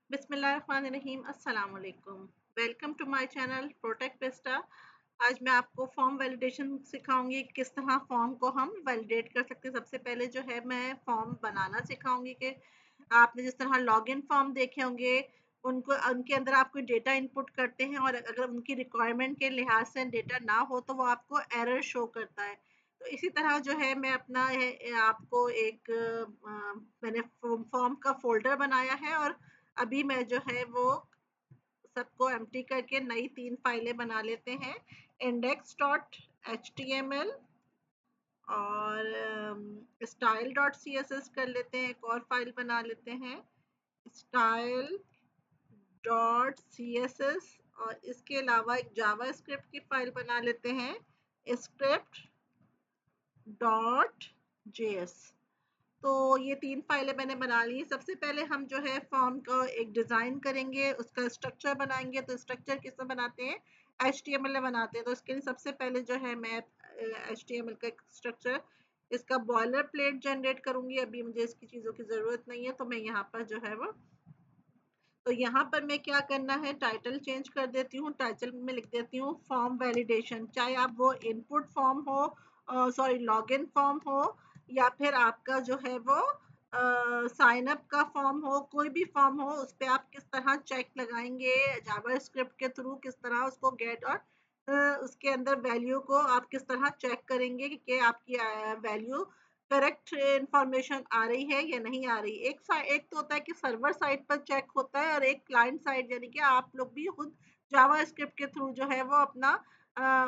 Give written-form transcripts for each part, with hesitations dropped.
बिस्मिल्लाहिर्रहमानिर्रहीम अस्सलाम वालेकुम। Welcome to my channel protect पेस्टा। आज मैं आपको फॉर्म वैलिडेशन सिखाऊंगी, किस तरह फॉर्म को हम वैलिडेट कर सकते हैं। सबसे पहले जो है मैं फॉर्म बनाना सिखाऊंगी कि आपने जिस तरह लॉगिन फॉर्म देखे होंगे, उनको उनके अंदर आप कोई डेटा इनपुट करते हैं और अगर उनकी रिक्वायरमेंट के लिहाज से डेटा ना हो तो वो आपको एरर शो करता है। तो इसी तरह जो है मैं अपना है आपको एक मैंने फॉर्म का फोल्डर बनाया है और अभी मैं जो है वो सबको एम्प्टी करके नई 3 फाइलें बना लेते हैं। index.html और style.css कर लेते हैं, एक और फाइल बना लेते हैं style.css, और इसके अलावा एक जावा स्क्रिप्ट की फाइल बना लेते हैं script.js। तो ये 3 फाइलें मैंने बना ली। सबसे पहले हम जो है फॉर्म का एक डिज़ाइन करेंगे, उसका स्ट्रक्चर बनाएँगे। तो स्ट्रक्चर किसमें बनाते हैं? एचटीएमएल में बनाते हैं। तो इसके लिए सबसे पहले जो है मैं एचटीएमएल का एक स्ट्रक्चर, इसका बॉयलर प्लेट जनरेट करूँगी। अभी मुझे इसकी चीज़ों की ज़रूरत नहीं है, तो मैं यहाँ पर जो है वो, तो यहाँ पर मैं क्या करना है, टाइटल चेंज कर देती हूँ। टाइटल में लिख देती हूँ फॉर्म वैलिडेशन। चाहे आप वो इनपुट फॉर्म हो, सॉरी लॉगिन फॉर्म हो, या फिर आपका जो है वो साइन अप का फॉर्म हो, कोई भी फॉर्म हो, उस पे आप किस तरह चेक लगाएंगे जावा स्क्रिप्ट के थ्रू, किस तरह उसको गेट और उसके अंदर वैल्यू को आप किस तरह चेक करेंगे कि आपकी वैल्यू करेक्ट इंफॉर्मेशन आ रही है या नहीं आ रही। एक तो होता है कि सर्वर साइड पर चेक होता है, और एक क्लाइंट साइड, यानी कि आप लोग भी खुद जावा स्क्रिप्ट के थ्रू जो है वो अपना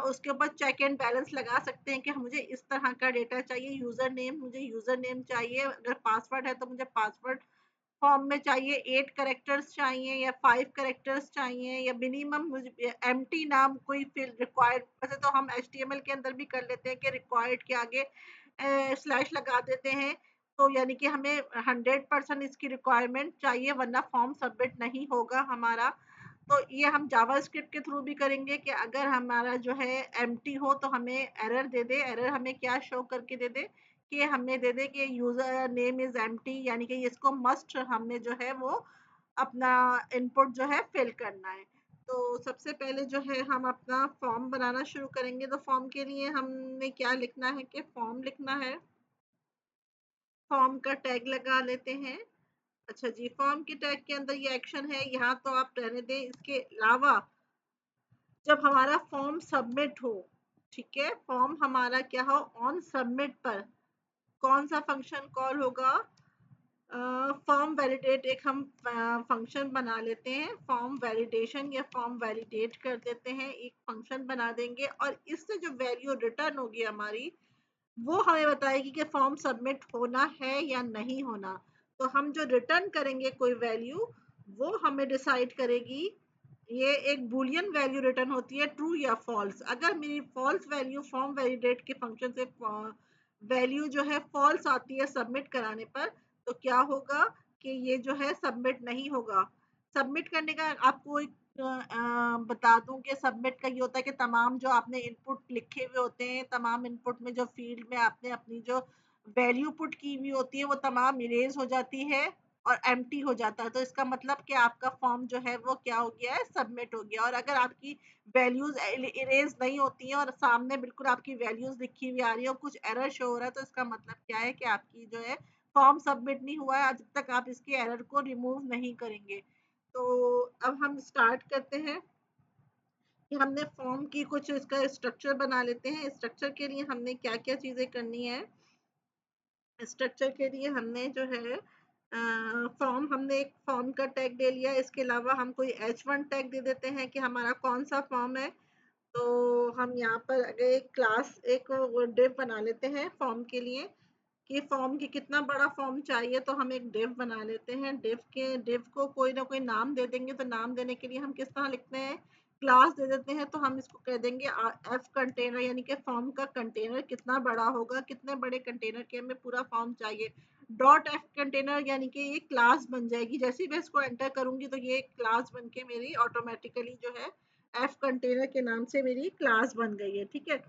उसके ऊपर चेक एंड बैलेंस लगा सकते हैं कि मुझे इस तरह का डेटा चाहिए। यूजर नेम, मुझे यूजर नेम चाहिए। अगर पासवर्ड है तो मुझे पासवर्ड फॉर्म में चाहिए। 8 कैरेक्टर्स चाहिए या 5 कैरेक्टर्स चाहिए, या मिनिमम मुझे एम्प्टी नाम कोई फील्ड रिक्वायर्ड। वैसे तो हम एचटीएमएल के अंदर भी कर लेते हैं कि रिक्वायर्ड के आगे स्लैश लगा देते हैं, तो यानी कि हमें 100% इसकी रिक्वायरमेंट चाहिए, वरना फॉर्म सबमिट नहीं होगा हमारा। तो ये हम जावास्क्रिप्ट के थ्रू भी करेंगे कि अगर हमारा जो है एम्प्टी हो तो हमें एरर दे दे। एरर हमें क्या शो करके दे दे कि हमें दे दे कि यूजर नेम इज एम्प्टी, यानी कि इसको मस्ट हमने जो है वो अपना इनपुट जो है फिल करना है। तो सबसे पहले जो है हम अपना फॉर्म बनाना शुरू करेंगे। तो फॉर्म के लिए हमने क्या लिखना है कि फॉर्म लिखना है, फॉर्म का टैग लगा लेते हैं। अच्छा जी, फॉर्म के टैग के अंदर ये एक्शन है, यहाँ तो आप रहने दें। इसके अलावा जब हमारा फॉर्म सबमिट हो, ठीक है, फॉर्म हमारा क्या हो, ऑन सबमिट पर कौन सा फंक्शन कॉल होगा? फॉर्म वैलिडेट, एक हम फंक्शन बना लेते हैं, फॉर्म वैलिडेशन या फॉर्म वैलिडेट कर देते हैं, एक फंक्शन बना देंगे। और इससे जो वैल्यू रिटर्न होगी हमारी, वो हमें बताएगी कि फॉर्म सबमिट होना है या नहीं होना। तो हम जो रिटर्न करेंगे कोई वैल्यू, वो हमें डिसाइड करेगी। ये एक बूलियन वैल्यू रिटर्न होती है, ट्रू या फॉल्स। अगर मेरी फॉल्स वैल्यू फॉर्म वैलिडेट के फंक्शन से वैल्यू जो है फॉल्स आती है सबमिट कराने पर, तो क्या होगा कि ये जो है सबमिट नहीं होगा। सबमिट करने का आपको एक बता दूं कि सबमिट का ये होता है कि तमाम जो आपने इनपुट लिखे हुए होते हैं, तमाम इनपुट में जो फील्ड में आपने अपनी जो वैल्यू पुट की हुई होती है, वो तमाम इरेज हो जाती है और एम्प्टी हो जाता है। तो इसका मतलब कि आपका फॉर्म जो है वो क्या हो गया है, सबमिट हो गया। और अगर आपकी वैल्यूज इरेज नहीं होती हैं और सामने बिल्कुल आपकी वैल्यूज लिखी हुई आ रही है और कुछ एरर शो हो रहा है, तो इसका मतलब क्या है कि आपकी जो है फॉर्म सबमिट नहीं हुआ है, जब तक आप इसके एरर को रिमूव नहीं करेंगे। तो अब हम स्टार्ट करते हैं कि हमने फॉर्म की कुछ इसका स्ट्रक्चर बना लेते हैं। स्ट्रक्चर के लिए हमने क्या क्या चीजें करनी है? स्ट्रक्चर के लिए हमने जो है फॉर्म, हमने एक फॉर्म का टैग दे लिया। इसके अलावा हम कोई H1 टैग दे देते हैं कि हमारा कौन सा फॉर्म है। तो हम यहाँ पर अगर एक क्लास, एक डिव बना लेते हैं फॉर्म के लिए कि फॉर्म की कितना बड़ा फॉर्म चाहिए। तो हम एक डिव बना लेते हैं। डिव को कोई ना कोई नाम दे देंगे। तो नाम देने के लिए हम किस तरह लिखते हैं, क्लास दे देते हैं। तो हम इसको कह देंगे एफ कंटेनर, यानी कि फॉर्म का कंटेनर कितना बड़ा होगा, कितने बड़े कंटेनर के हमें पूरा फॉर्म चाहिए। डॉट एफ कंटेनर, यानी कि ये क्लास बन जाएगी। जैसे ही मैं इसको एंटर करूंगी तो ये क्लास बन के मेरी ऑटोमेटिकली जो है एफ कंटेनर के नाम से मेरी क्लास बन गई है। ठीक है,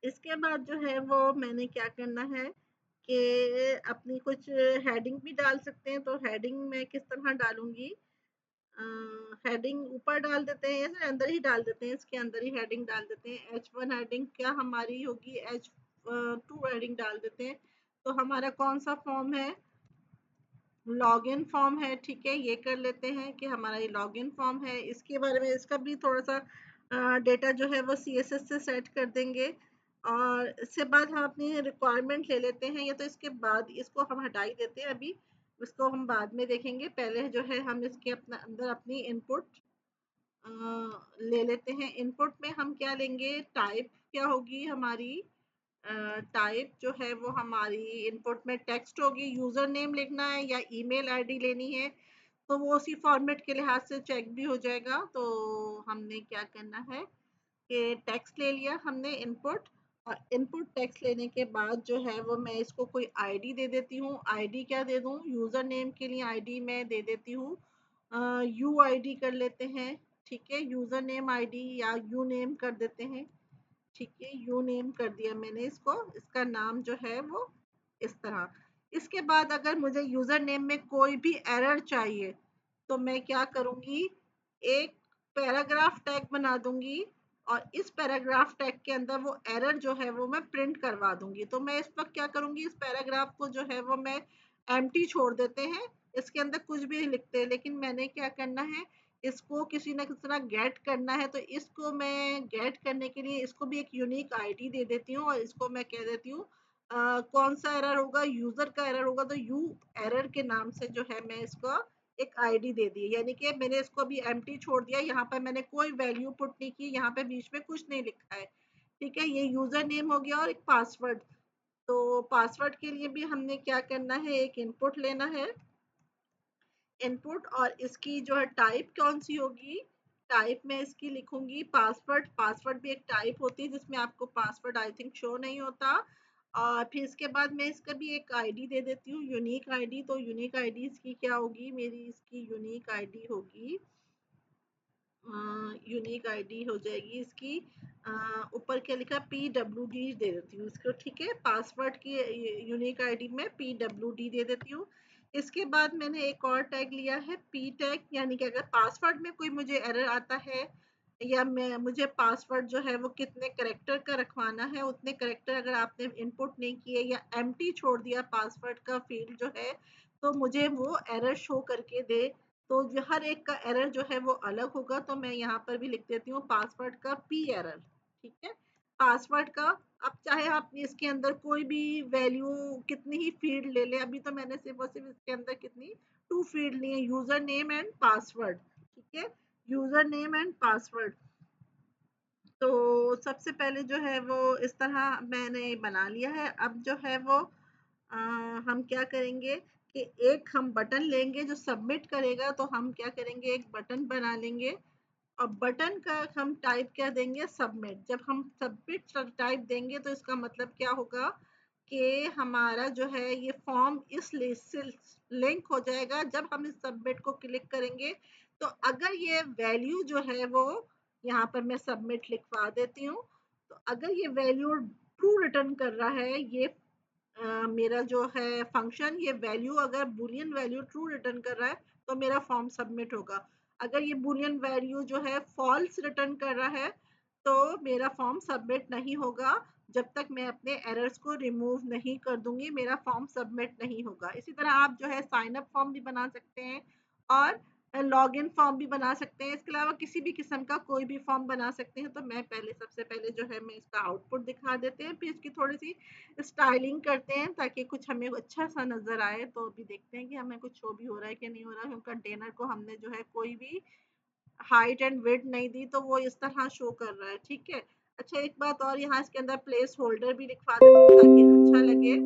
इसके बाद जो है वो मैंने क्या करना है, कि अपनी कुछ हेडिंग भी डाल सकते हैं। तो हेडिंग मैं किस तरह डालूंगी, हेडिंग ऊपर डाल देते हैं या फिर अंदर ही डाल देते हैं, इसके अंदर ही हेडिंग डाल देते हैं। H1 हेडिंग क्या हमारी होगी, H2 हेडिंग डाल देते हैं। तो हमारा कौन सा फॉर्म है, लॉगिन फॉर्म है। ठीक है, ये कर लेते हैं कि हमारा ये लॉगिन फॉर्म है। इसके बारे में इसका भी थोड़ा सा डेटा जो है वो CSS से सेट कर देंगे। और इसके बाद हम अपनी रिक्वायरमेंट ले लेते हैं, या तो इसके बाद इसको हम हटा ही देते हैं अभी, इसको हम बाद में देखेंगे। पहले जो है हम इसके अपना अंदर अपनी इनपुट ले लेते हैं। इनपुट में हम क्या लेंगे, टाइप क्या होगी हमारी, टाइप जो है वो हमारी इनपुट में टेक्स्ट होगी। यूजर नेम लिखना है या ईमेल आईडी लेनी है तो वो उसी फॉर्मेट के लिहाज से चेक भी हो जाएगा। तो हमने क्या करना है कि टेक्स्ट ले लिया हमने इनपुट, और इनपुट टेक्स्ट लेने के बाद जो है वो मैं इसको कोई आईडी दे देती हूँ। आईडी क्या दे दूँ, यूजर नेम के लिए आईडी मैं दे देती हूँ यू आईडी कर लेते हैं। ठीक है, यूजर नेम आईडी या यू नेम कर देते हैं। ठीक है, यू नेम कर दिया मैंने इसको, इसका नाम जो है वो इस तरह। इसके बाद अगर मुझे यूजर नेम में कोई भी एरर चाहिए तो मैं क्या करूंगी, एक पैराग्राफ टैग बना दूंगी, और इस पैराग्राफ टैग के अंदर वो एरर जो है वो मैं प्रिंट करवा दूंगी। तो मैं इस वक्त क्या करूंगी, इस पैराग्राफ को जो है वो मैं एम्प्टी छोड़ देते हैं, इसके अंदर कुछ भी नहीं लिखते हैं। लेकिन मैंने क्या करना है, इसको किसी ना किसी तरह गेट करना है। तो इसको मैं गेट करने के लिए इसको भी एक यूनिक आईडी दे देती हूँ, और इसको मैं कह देती हूँ कौन सा एरर होगा, यूजर का एरर होगा तो यू एरर के नाम से जो है मैं इसको एक आईडी दे दी। यानी कि मैंने इसको भी एम्प्टी छोड़ दिया, यहाँ पर मैंने कोई वैल्यू पुट नहीं की, यहाँ पे बीच में कुछ नहीं लिखा है। ठीक है, ये यूजर नेम हो गया और एक पासवर्ड। तो पासवर्ड के लिए भी हमने क्या करना है, एक इनपुट लेना है, इनपुट, और इसकी जो है टाइप कौन सी होगी, टाइप में इसकी लिखूंगी पासवर्ड। पासवर्ड भी एक टाइप होती है जिसमें आपको पासवर्ड आई थिंक शो नहीं होता। और फिर इसके बाद मैं इसका भी एक आईडी दे देती हूँ, यूनिक आईडी। तो यूनिक आईडी इसकी क्या होगी, मेरी इसकी यूनिक आईडी होगी, यूनिक आईडी हो जाएगी इसकी, ऊपर क्या लिखा, PWD दे देती हूँ इसको। ठीक है, पासवर्ड की यूनिक आईडी में PWD दे देती हूँ। इसके बाद मैंने एक और टैग लिया है P टैग, यानी कि अगर पासवर्ड में कोई मुझे एरर आता है, या मैं मुझे पासवर्ड जो है वो कितने करेक्टर का रखवाना है, उतने करेक्टर अगर आपने इनपुट नहीं किए या एम्प्टी छोड़ दिया पासवर्ड का फील्ड जो है, तो मुझे वो एरर शो करके दे। तो जो हर एक का एरर जो है वो अलग होगा। तो मैं यहाँ पर भी लिख देती हूँ पासवर्ड का P एरर। ठीक है, पासवर्ड का, अब चाहे आप इसके अंदर कोई भी वैल्यू कितनी ही फील्ड ले ले, अभी तो मैंने सिर्फ और सिर्फ इसके अंदर कितनी 2 फील्ड लिए, यूजर नेम एंड पासवर्ड। ठीक है, यूजर नेम एंड पासवर्ड। तो सबसे पहले जो है वो इस तरह मैंने बना लिया है। अब जो है वो हम क्या करेंगे कि एक हम बटन लेंगे जो सबमिट करेगा। तो हम क्या करेंगे, एक बटन बना लेंगे, और बटन का हम टाइप क्या देंगे, सबमिट। जब हम सबमिट टाइप देंगे तो इसका मतलब क्या होगा कि हमारा जो है ये फॉर्म इस लिस्ट से लिंक हो जाएगा। जब हम इस सबमिट को क्लिक करेंगे तो अगर ये वैल्यू जो है वो, यहाँ पर मैं सबमिट लिखवा देती हूँ, तो अगर ये वैल्यू ट्रू रिटर्न कर रहा है, ये मेरा जो है फंक्शन, ये वैल्यू अगर बुलियन वैल्यू ट्रू रिटर्न कर रहा है तो मेरा फॉर्म सबमिट होगा। अगर ये बुलियन वैल्यू जो है फॉल्स रिटर्न कर रहा है तो मेरा फॉर्म सबमिट नहीं होगा। जब तक मैं अपने एरर्स को रिमूव नहीं कर दूंगी मेरा फॉर्म सबमिट नहीं होगा। इसी तरह आप जो है साइन अप फॉर्म भी बना सकते हैं, और लॉग इन फॉर्म भी बना सकते हैं। इसके अलावा किसी भी किस्म का कोई भी फॉर्म बना सकते हैं। तो मैं पहले, सबसे पहले जो है मैं इसका आउटपुट दिखा देते हैं, फिर इसकी थोड़ी सी स्टाइलिंग करते हैं ताकि कुछ हमें अच्छा सा नजर आए। तो अभी देखते हैं कि हमें कुछ शो भी हो रहा है कि नहीं हो रहा है। क्योंकि कंटेनर को हमने जो है कोई भी हाइट एंड विड्थ नहीं दी तो वो इस तरह शो कर रहा है। ठीक है, अच्छा एक बात और, यहाँ इसके अंदर प्लेस होल्डर भी लिखवा देती हूँ ताकि अच्छा लगे।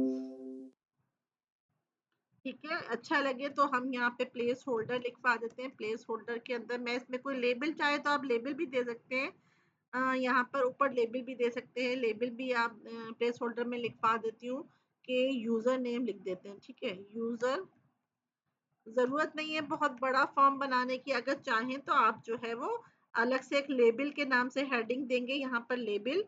ठीक है, अच्छा लगे तो हम यहाँ पे प्लेस होल्डर लिखवा देते हैं। प्लेस होल्डर के अंदर मैं इसमें कोई लेबल चाहे तो आप लेबल भी दे सकते हैं, यहाँ पर ऊपर लेबल भी दे सकते हैं। लेबल भी आप प्लेस होल्डर में लिखवा देती हूँ कि यूजर नेम लिख देते हैं। ठीक है, यूजर, जरूरत नहीं है बहुत बड़ा फॉर्म बनाने की। अगर चाहें तो आप जो है वो अलग से एक लेबल के नाम से हेडिंग देंगे यहाँ पर लेबल।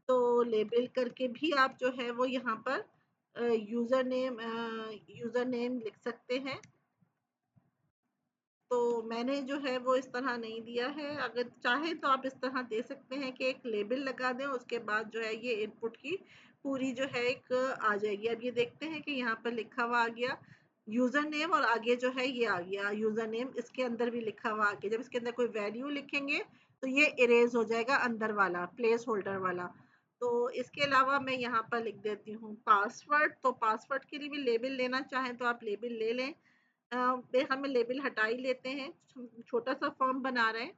तो लेबल करके भी आप जो है वो यहाँ पर यूजर नेम लिख सकते हैं। तो मैंने जो है वो इस तरह नहीं दिया है। अगर चाहे तो आप इस तरह दे सकते हैं कि एक लेबल लगा दें, उसके बाद जो है ये इनपुट की पूरी जो है एक आ जाएगी। अब ये देखते हैं कि यहाँ पर लिखा हुआ आ गया यूजर नेम, और आगे जो है ये आ गया यूजर नेम, इसके अंदर भी लिखा हुआ आ गया। जब इसके अंदर कोई वैल्यू लिखेंगे तो ये इरेज हो जाएगा अंदर वाला प्लेस होल्डर वाला। तो इसके अलावा मैं यहाँ पर लिख देती हूँ पासवर्ड। तो पासवर्ड के लिए भी लेबल लेना चाहें तो आप लेबल ले लें। हम लेबल हटा ही लेते हैं, छोटा सा फॉर्म बना रहे हैं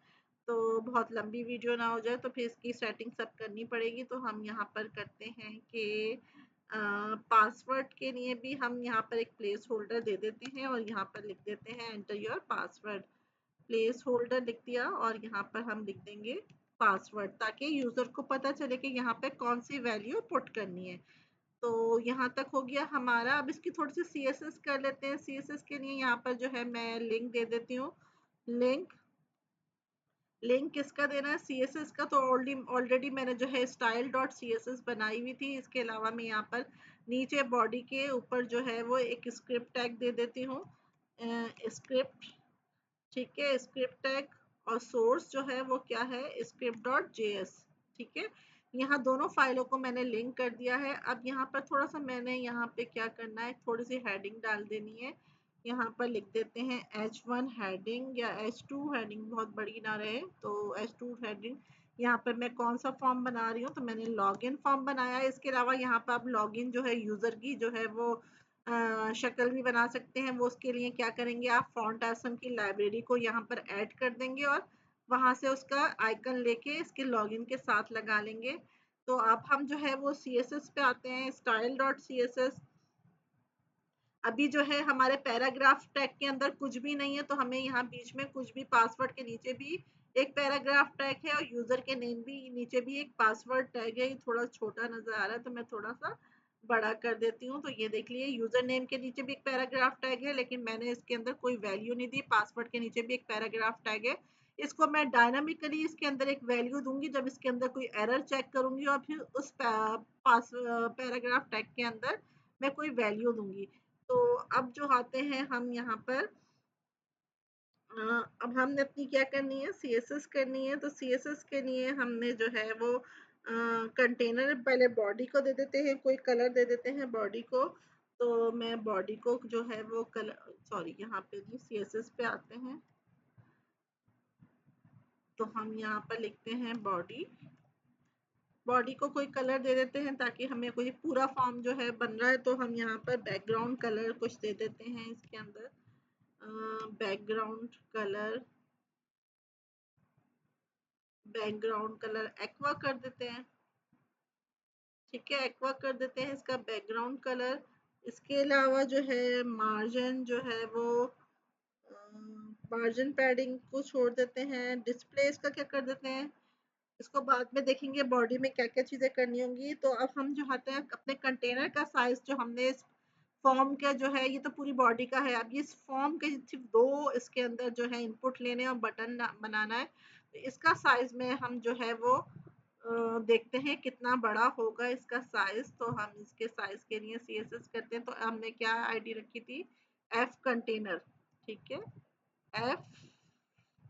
तो बहुत लंबी वीडियो ना हो जाए, तो फिर इसकी सेटिंग सब करनी पड़ेगी। तो हम यहाँ पर करते हैं कि पासवर्ड के लिए भी हम यहाँ पर एक प्लेस होल्डर दे देते हैं और यहाँ पर लिख देते हैं enter your password. Place holder लिख दिया और यहाँ पर हम लिख देंगे पासवर्ड, ताकि यूजर को पता चले कि यहाँ पे कौन सी वैल्यू पुट करनी है। तो यहाँ तक हो गया हमारा। अब इसकी थोड़ी सी CSS कर लेते हैं। CSS के लिए यहाँ पर जो है मैं लिंक दे देती हूँ। लिंक लिंक किसका देना है? CSS का। तो ऑलरेडी मैंने जो है स्टाइल डॉट CSS बनाई हुई थी। इसके अलावा मैं यहाँ पर नीचे बॉडी के ऊपर जो है वो एक स्क्रिप्ट टैग दे देती हूँ, स्क्रिप्ट। ठीक है, स्क्रिप्ट टैग। और सोर्स जो है वो क्या है? script.js। ठीक है, यहाँ दोनों फाइलों को मैंने लिंक कर दिया है। अब यहाँ पर थोड़ा सा मैंने यहाँ पे क्या करना है, थोड़ी सी हेडिंग डाल देनी है। यहाँ पर लिख देते हैं H1 हेडिंग या H2 हेडिंग, बहुत बड़ी ना रहे तो H2 हेडिंग। यहाँ पर मैं कौन सा फॉर्म बना रही हूँ, तो मैंने लॉगिन फॉर्म बनाया है। इसके अलावा यहाँ पर आप लॉगिन जो है यूजर की जो है वो शक्ल भी बना सकते हैं। वो उसके लिए क्या करेंगे, आप फॉन्ट आसम की लाइब्रेरी को यहाँ पर ऐड कर देंगे और वहां से उसका आइकन लेके इसके लॉगिन के साथ लगा लेंगे। तो अब हम जो है वो CSS पे आते हैं, स्टाइल डॉट CSS। अभी जो है हमारे पैराग्राफ टैग के अंदर कुछ भी नहीं है, तो हमें यहाँ बीच में कुछ भी, पासवर्ड के नीचे भी एक पैराग्राफ टैग है और यूजर के नेम भी नीचे भी एक पासवर्ड टैग है। ये थोड़ा छोटा नजर आ रहा है तो मैं थोड़ा सा बड़ा कर देती हूँ। तो ये देख लिए यूजर नेम के नीचे भी एक पैराग्राफ टैग है, लेकिन मैंने इसके अंदर कोई वैल्यू नहीं दी। पासवर्ड के नीचे भी एक पैराग्राफ टैग है। इसको मैं डायनामिकली इसके अंदर एक वैल्यू दूंगी जब इसके अंदर कोई एरर चेक करूंगी, और फिर उस पैराग्राफ टैग के अंदर मैं कोई वैल्यू दूंगी। तो अब जो आते हैं हम यहाँ पर, अब हमने अपनी क्या करनी है, CSS करनी है। तो CSS के लिए हमने जो है वो कंटेनर, पहले बॉडी को दे देते हैं, कोई कलर दे देते हैं बॉडी को। तो मैं बॉडी को जो है वो कलर, सॉरी यहाँ पे नहीं, CSS पे आते हैं। तो हम यहाँ पर लिखते हैं बॉडी। बॉडी को कोई कलर दे देते हैं ताकि हमें कोई पूरा फॉर्म जो है बन रहा है। तो हम यहाँ पर बैकग्राउंड कलर कुछ दे देते हैं इसके अंदर। बैकग्राउंड कलर एक्वा कर देते हैं। ठीक है, एक्वा कर देते हैं इसका बैकग्राउंड कलर। इसके अलावा जो है मार्जिन जो है वो, मार्जिन पैडिंग को छोड़ देते हैं। डिस्प्ले इसका क्या कर देते हैं, इसको बाद में देखेंगे बॉडी में क्या क्या चीजें करनी होंगी। तो अब हम जो आते हैं अपने कंटेनर का साइज, जो हमने इस फॉर्म का जो है, ये तो पूरी बॉडी का है। अब ये इस फॉर्म के सिर्फ दो इसके अंदर जो है इनपुट लेने और बटन बनाना है। तो इसका साइज में हम जो है वो देखते हैं कितना बड़ा होगा इसका साइज। तो हम इसके साइज के लिए CSS करते हैं। तो हमने क्या आईडी रखी थी, F कंटेनर। ठीक है, F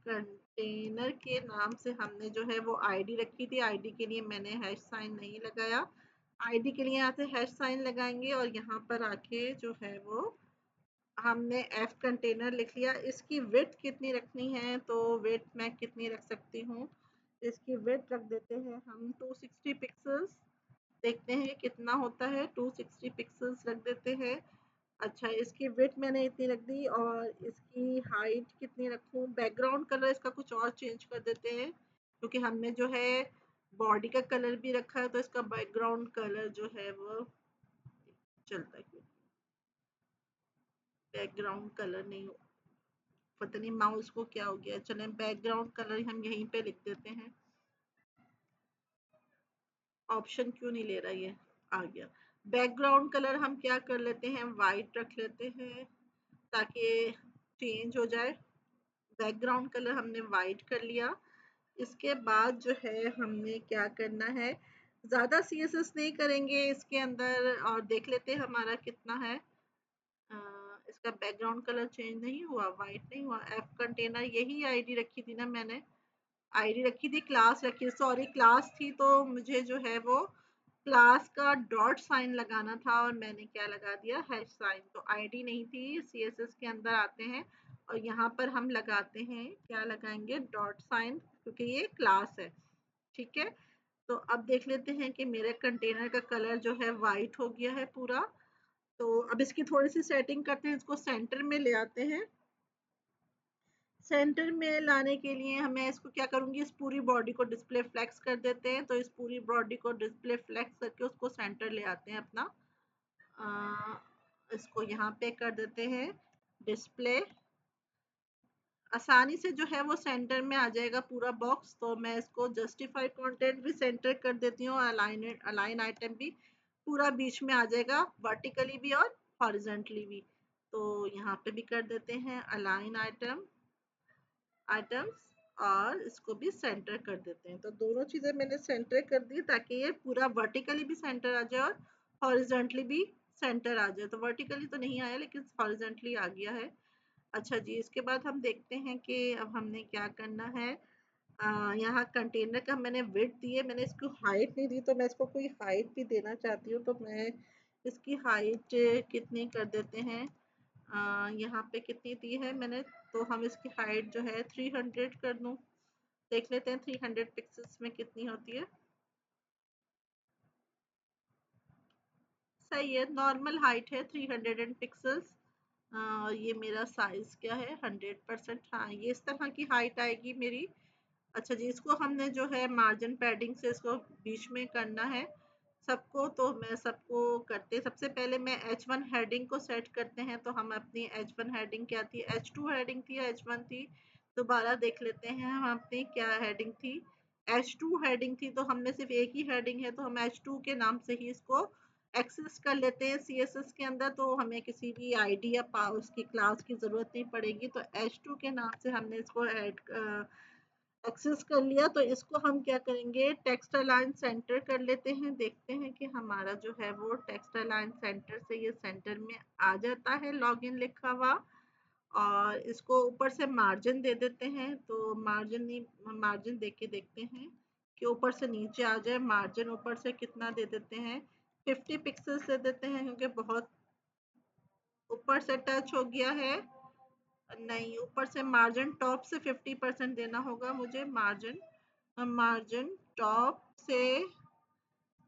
कंटेनर के नाम से हमने जो है वो आईडी रखी थी। आईडी के लिए मैंने हैश साइन नहीं लगाया। आईडी के लिए यहाँ से हैश साइन लगाएंगे और यहाँ पर आके जो है वो हमने F कंटेनर लिख लिया। इसकी विड्थ कितनी रखनी है, तो विड्थ मैं कितनी रख सकती हूँ, इसकी विड्थ रख देते हैं हम 260 पिक्सल्स। देखते हैं कितना होता है, 260 पिक्सल्स रख देते हैं। अच्छा, इसकी विड्थ मैंने इतनी रख दी, और इसकी हाइट कितनी रखूं। बैकग्राउंड कलर इसका कुछ और चेंज कर देते हैं, क्योंकि हमने जो है बॉडी का कलर भी रखा है, तो इसका बैकग्राउंड कलर जो है वो चलता है। बैकग्राउंड कलर नहीं, पता नहीं माउस को क्या हो गया। चलें, बैकग्राउंड कलर हम यहीं पे लिख देते हैं। ऑप्शन क्यों नहीं ले रहा, ये आ गया। बैकग्राउंड कलर हम क्या कर लेते हैं, वाइट रख लेते हैं ताकि चेंज हो जाए। बैकग्राउंड कलर हमने वाइट कर लिया। इसके बाद जो है हमने क्या करना है, ज़्यादा सीएसएस नहीं करेंगे इसके अंदर, और देख लेते हैं हमारा कितना है। अ, इसका बैकग्राउंड कलर चेंज नहीं हुआ, वाइट नहीं हुआ। एफ कंटेनर यही आईडी रखी थी ना मैंने, आईडी रखी थी, क्लास रखी, सॉरी क्लास थी, तो मुझे जो है वो क्लास का डॉट साइन लगाना था और मैंने क्या लगा दिया, हैश साइन। तो आईडी नहीं थी, सीएसएस के अंदर आते हैं और यहाँ पर हम लगाते हैं, क्या लगाएंगे, डॉट साइन, क्योंकि ये क्लास है। ठीक है, तो अब देख लेते हैं कि मेरे कंटेनर का कलर जो है वाइट हो गया है पूरा। तो अब इसकी थोड़ी सी सेटिंग करते हैं, इसको सेंटर में ले आते हैं। सेंटर में लाने के लिए हमें इसको क्या करूंगी, इस पूरी बॉडी को डिस्प्ले फ्लेक्स कर देते हैं। तो इस पूरी बॉडी को डिस्प्ले फ्लेक्स करके उसको सेंटर ले आते हैं अपना। इसको यहाँ पे कर देते हैं डिस्प्ले, आसानी से जो है वो सेंटर में आ जाएगा पूरा बॉक्स। तो मैं इसको जस्टिफाई कंटेंट भी सेंटर कर देती हूँ, अलाइन आइटम भी पूरा बीच में आ जाएगा, वर्टिकली भी और हॉरिजेंटली भी। तो यहाँ पे भी कर देते हैं अलाइन आइटम्स, और इसको भी सेंटर कर देते हैं। तो दोनों चीजें मैंने सेंटर कर दी ताकि ये पूरा वर्टिकली भी सेंटर आ जाए और हॉरिजेंटली भी सेंटर आ जाए। तो वर्टिकली तो नहीं आया लेकिन हॉरिजेंटली आ गया है। अच्छा जी, इसके बाद हम देखते हैं कि अब हमने क्या करना है। यहाँ कंटेनर का मैंने विड्थ दी है, मैंने इसको हाइट नहीं दी, तो मैं इसको कोई हाइट भी देना चाहती हूँ। तो मैं इसकी हाइट कितनी कर देते हैं, यहाँ पे कितनी दी है मैंने, तो हम इसकी हाइट जो है 300 कर दूं। देख लेते हैं 300 पिक्सेल्स में कितनी होती है। सही है, नॉर्मल हाइट है 300 पिक्सेल्स। ये मेरा साइज क्या है, 100%। हाँ, ये इस तरह की हाइट आएगी मेरी। अच्छा जी, इसको हमने जो है मार्जिन पैडिंग से इसको बीच में करना है सबको। तो मैं सबको करते, सबसे पहले मैं H1 हेडिंग को सेट करते हैं। तो हम अपनी H1 हेडिंग क्या थी, H2 हेडिंग थी, H1 थी, दोबारा देख लेते हैं हम अपनी क्या हेडिंग थी, H2 हेडिंग थी। तो हमने सिर्फ एक ही हेडिंग है तो हम H2 के नाम से ही इसको एक्सेस कर लेते हैं CSS के अंदर। तो हमें किसी भी आईडी या उसकी क्लास की जरूरत नहीं पड़ेगी। तो H2 के नाम से हमने इसको ऐड एक्सेस कर लिया। तो इसको हम क्या करेंगे, टेक्स्ट अलाइन सेंटर कर लेते हैं। देखते हैं कि हमारा जो है वो टेक्स्ट अलाइन सेंटर से ये सेंटर में आ जाता है लॉगिन लिखा हुआ। और इसको ऊपर से मार्जिन दे देते हैं। तो मार्जिन नहीं, मार्जिन दे के देखते हैं कि ऊपर से नीचे आ जाए। मार्जिन ऊपर से कितना दे देते हैं, 50 पिक्सल्स दे देते हैं, क्योंकि बहुत ऊपर से टच हो गया है। नहीं, ऊपर से मार्जिन टॉप से 50% देना होगा मुझे। मार्जिन मार्जिन टॉप से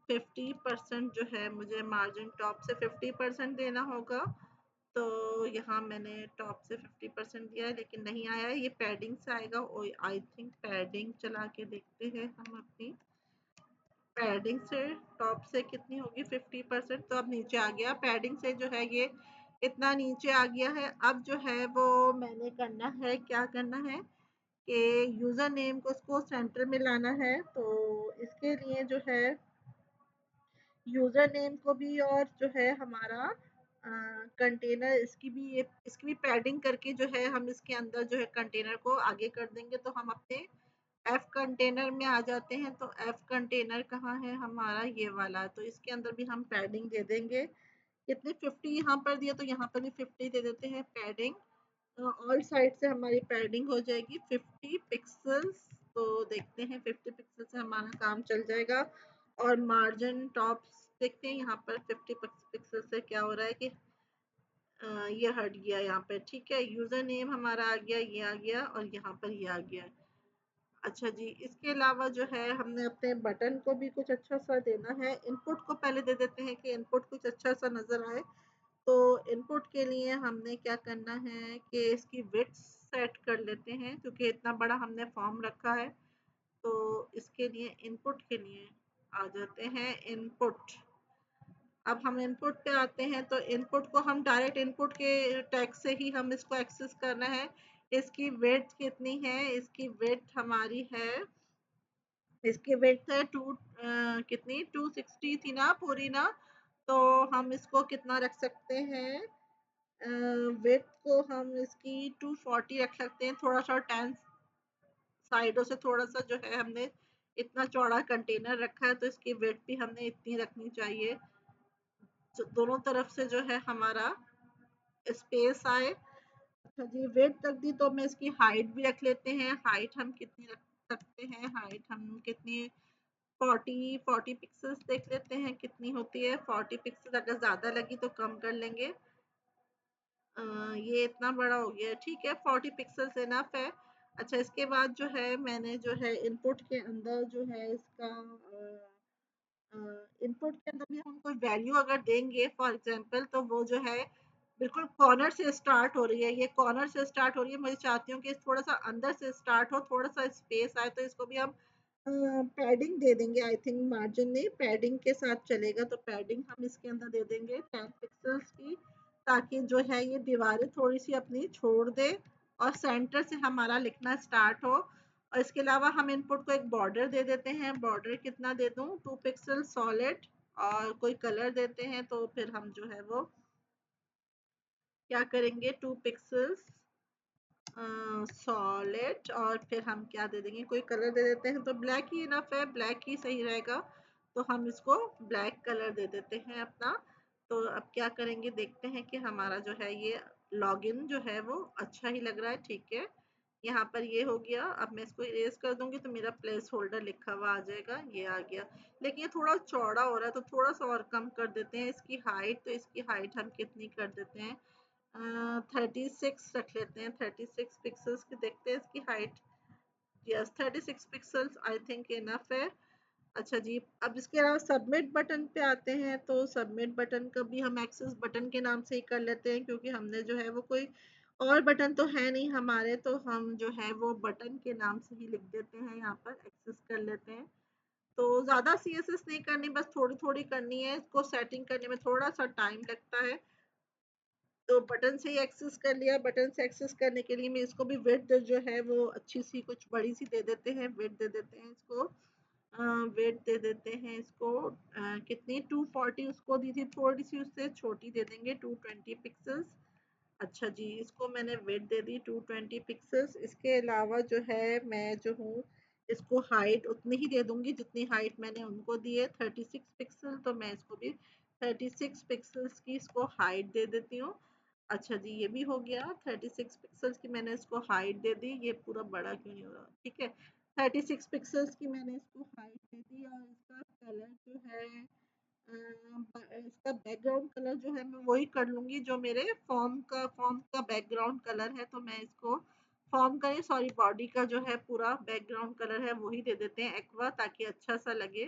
50% जो है, मुझे मार्जिन टॉप से 50% देना होगा। तो यहाँ मैंने टॉप से 50% दिया है लेकिन नहीं आया है, ये पैडिंग से आएगा। आई थिंक पैडिंग चला के देखते हैं हम अपनी, पैडिंग से टॉप से कितनी होगी, 50%। तो अब नीचे आ गया, पैडिंग से जो है ये इतना नीचे आ गया है। अब जो है वो मैंने करना है, क्या करना है कि यूजर नेम को उसको सेंटर में लाना है। तो इसके लिए जो है यूजर नेम को भी, और जो है हमारा कंटेनर, इसकी भी पैडिंग करके जो है हम इसके अंदर जो है कंटेनर को आगे कर देंगे। तो हम अपने एफ कंटेनर में आ जाते हैं। तो एफ कंटेनर कहाँ है हमारा, ये वाला। तो इसके अंदर भी हम पैडिंग दे देंगे। कितने, 50 यहाँ पर दिया तो यहाँ पर भी 50 दे देते हैं पैडिंग। ऑल साइड से हमारी पैडिंग हो जाएगी 50 पिक्सल्स। तो देखते हैं 50 पिक्सल से हमारा काम चल जाएगा। और मार्जिन टॉप देखते हैं यहाँ पर 50 पिक्सल से क्या हो रहा है कि ये हट गया यहाँ पे। ठीक है, यूजर नेम हमारा आ गया, ये आ गया, और यहाँ पर ये आ गया। अच्छा जी, इसके अलावा जो है हमने अपने बटन को भी कुछ अच्छा सा देना है। इनपुट को पहले दे देते हैं कि इनपुट कुछ अच्छा सा नजर आए। तो इनपुट के लिए हमने क्या करना है कि इसकी विड्थ सेट कर लेते हैं, क्योंकि इतना बड़ा हमने फॉर्म रखा है। तो इसके लिए इनपुट के लिए आ जाते हैं इनपुट। अब हम इनपुट पे आते हैं। तो इनपुट को हम डायरेक्ट इनपुट के टैग से ही हम इसको एक्सेस करना है। इसकी विड्थ कितनी है, इसकी विड्थ हमारी है, इसकी विड्थ है कितनी, 260 थी ना पूरी ना। तो हम इसको कितना रख सकते हैं, विड्थ को हम इसकी 240 रख सकते हैं। थोड़ा सा 10 साइडों से थोड़ा सा जो है हमने इतना चौड़ा कंटेनर रखा है तो इसकी वेट भी हमने इतनी रखनी चाहिए, जो दोनों तरफ से जो है हमारा स्पेस आए। अच्छा जी, वेट रख दी तो मैं इसकी हाइट भी रख लेते हैं। हाइट हम कितनी रख सकते हैं? हाइट हम कितनी, 40 पिक्सेल्स देख लेते हैं कितनी होती है। 40 पिक्सेल्स अगर ज़्यादा लगी तो कम कर लेंगे। ये इतना बड़ा हो गया, ठीक है, 40 पिक्सेल्स इनफ है। अच्छा, इसके बाद जो है मैंने जो है इनपुट के अंदर जो है इसका इनपुट के अंदर भी हम कोई वैल्यू अगर देंगे फॉर एग्जांपल, तो वो जो है बिल्कुल कॉर्नर से स्टार्ट हो रही है, ये कॉर्नर से स्टार्ट हो रही है, मैं चाहती हूँ कि थोड़ा सा अंदर से स्टार्ट हो, थोड़ा सा स्पेस आए, तो इसको भी हम पैडिंग दे देंगे। आई थिंक मार्जिन नहीं, पैडिंग के साथ चलेगा, तो पैडिंग हम इसके अंदर दे देंगे 10 पिक्सल्स की, ताकि जो है ये दीवारें थोड़ी सी अपनी छोड़ दे और सेंटर से हमारा लिखना स्टार्ट हो। और इसके अलावा हम इनपुट को एक बॉर्डर दे देते हैं। बॉर्डर कितना दे दूं? 2 पिक्सल सॉलिड। और कोई कलर देते हैं तो फिर हम जो है वो क्या करेंगे, 2 पिक्सल्स सॉलिड, और फिर हम क्या दे देंगे, कोई कलर दे देते हैं, तो ब्लैक ही इनफ है, ब्लैक ही सही रहेगा, तो हम इसको ब्लैक कलर दे देते हैं अपना। तो अब क्या करेंगे, देखते हैं कि हमारा जो है ये लॉगिन जो है वो अच्छा ही लग रहा है, ठीक है। यहाँ पर ये हो गया। अब मैं इसको इरेज कर दूंगी तो मेरा प्लेस होल्डर लिखा हुआ आ जाएगा, ये आ गया। लेकिन ये थोड़ा चौड़ा हो रहा है, तो थोड़ा सा और कम कर देते हैं इसकी हाइट। तो इसकी हाइट हम कितनी कर देते हैं, 36 रख लेते हैं, 36 पिक्सल्स की देखते हैं इसकी height. Yes, 36 pixels I think enough है। अच्छा जी, अब इसके अलावा सबमिट बटन पे आते हैं, तो सबमिट बटन का भी हम एक्सेस बटन के नाम से ही कर लेते हैं, क्योंकि हमने जो है वो कोई और बटन तो है नहीं हमारे, तो हम जो है वो बटन के नाम से ही लिख देते हैं, यहाँ पर एक्सेस कर लेते हैं। तो ज़्यादा सीएसएस नहीं करनी, बस थोड़ी थोड़ी करनी है, इसको सेटिंग करने में थोड़ा सा टाइम लगता है, तो बटन से ही एक्सेस कर लिया। बटन से एक्सेस करने के लिए मैं इसको भी विड्थ जो है वो अच्छी सी कुछ बड़ी सी दे देते हैं, विड्थ दे देते हैं इसको, वेट दे देते हैं इसको, कितनी 240 उसको दी थी, थोड़ी सी उससे छोटी दे देंगे, 220 पिक्सल्स। अच्छा जी, इसको मैंने वेट दे दी 220 पिक्सल्स। इसके अलावा जो है मैं जो हूँ इसको हाइट उतनी ही दे दूंगी जितनी हाइट मैंने उनको दी है, 36 पिक्सल, तो मैं इसको भी 36 पिक्सल्स की इसको हाइट दे देती हूँ। अच्छा जी, ये भी हो गया, 36 पिक्सल्स की मैंने इसको हाइट दे दी। ये पूरा बड़ा क्यों नहीं हो रहा, ठीक है, 36 पिक्सल्स की मैंने इसको हाइट दे दी। और इसका कलर जो है इसका बैकग्राउंड कलर जो है मैं वही कर लूंगी जो मेरे फॉर्म का बैकग्राउंड कलर है, तो मैं इसको फॉर्म का, सॉरी, बॉडी का जो है पूरा बैकग्राउंड कलर है वही दे देते हैं, एक्वा, ताकि अच्छा सा लगे।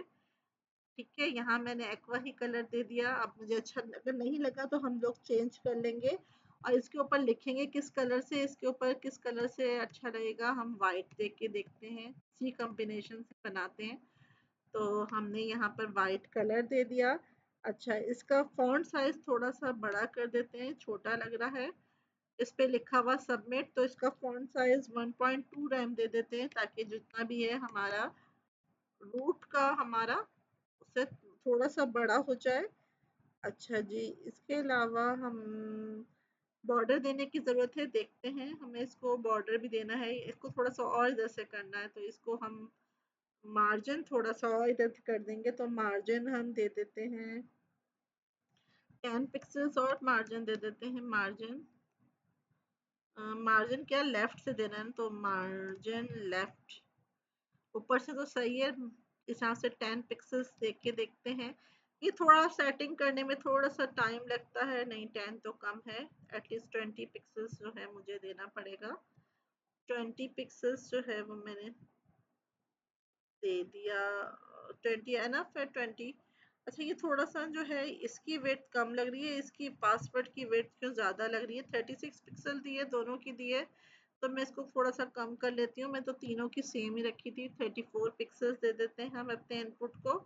ठीक है, यहाँ मैंने एक्वा ही कलर दे दिया। अब मुझे अच्छा अगर नहीं लगा तो हम लोग चेंज कर लेंगे, और इसके ऊपर लिखेंगे किस कलर से, इसके ऊपर किस कलर से अच्छा रहेगा, हम वाइट देख के देखते हैं, सी कॉम्बिनेशन से बनाते हैं। तो हमने यहाँ पर वाइट कलर दे दिया। अच्छा, इसका फॉन्ट साइज थोड़ा सा बड़ा कर देते हैं, छोटा लग रहा है। इस पे लिखा हुआ सबमिट, तो इसका फॉन्ट साइज 1.2 रैम दे देते हैं, ताकि जितना भी है हमारा रूट का हमारा उससे थोड़ा सा बड़ा हो जाए। अच्छा जी, इसके अलावा हम बॉर्डर देने की ज़रूरत है, देखते हैं, हमें इसको बॉर्डर भी देना है, इसको थोड़ा सा और इधर से करना है, तो इसको हम मार्जिन थोड़ा सा और इधर कर देंगे, तो मार्जिन हम दे देते हैं 10 पिक्सल्स, और मार्जिन दे देते हैं, मार्जिन मार्जिन क्या लेफ्ट से देना है, तो मार्जिन लेफ्ट, ऊपर से तो सही है, इस हिसाब से 10 पिक्सल्स देख के देखते हैं। ये थोड़ा सेटिंग करने में थोड़ा सा टाइम लगता है, नहीं 10 तो कम है, एटलीस्ट 20 पिक्सल्स जो है मुझे देना पड़ेगा। 20 पिक्सल्स जो है वो मैंने दे दिया, 20 एनफ है, 20। अच्छा, ये थोड़ा सा जो है इसकी वेट कम लग रही है, इसकी पासवर्ड की वेट क्यों ज़्यादा लग रही है, 36 पिक्सल दी है, दोनों की दी है, तो मैं इसको थोड़ा सा कम कर लेती हूँ। मैं तो तीनों की सेम ही रखी थी, 34 पिक्सल्स दे देते हैं हम अपने इनपुट को,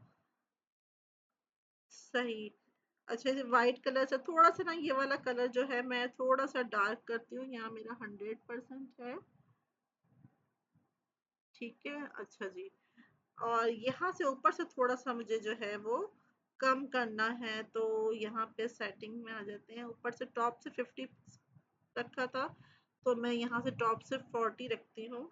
सही। अच्छा, ये वाइट कलर से थोड़ा सा ना, ये वाला कलर जो है मैं थोड़ा सा डार्क करती हूँ, यहाँ मेरा 100% है, ठीक है। अच्छा जी, और यहाँ से ऊपर से थोड़ा सा मुझे जो है वो कम करना है, तो यहाँ पे सेटिंग में आ जाते हैं, ऊपर से टॉप से 50 रखा था, तो मैं यहाँ से टॉप से 40 रखती हूँ,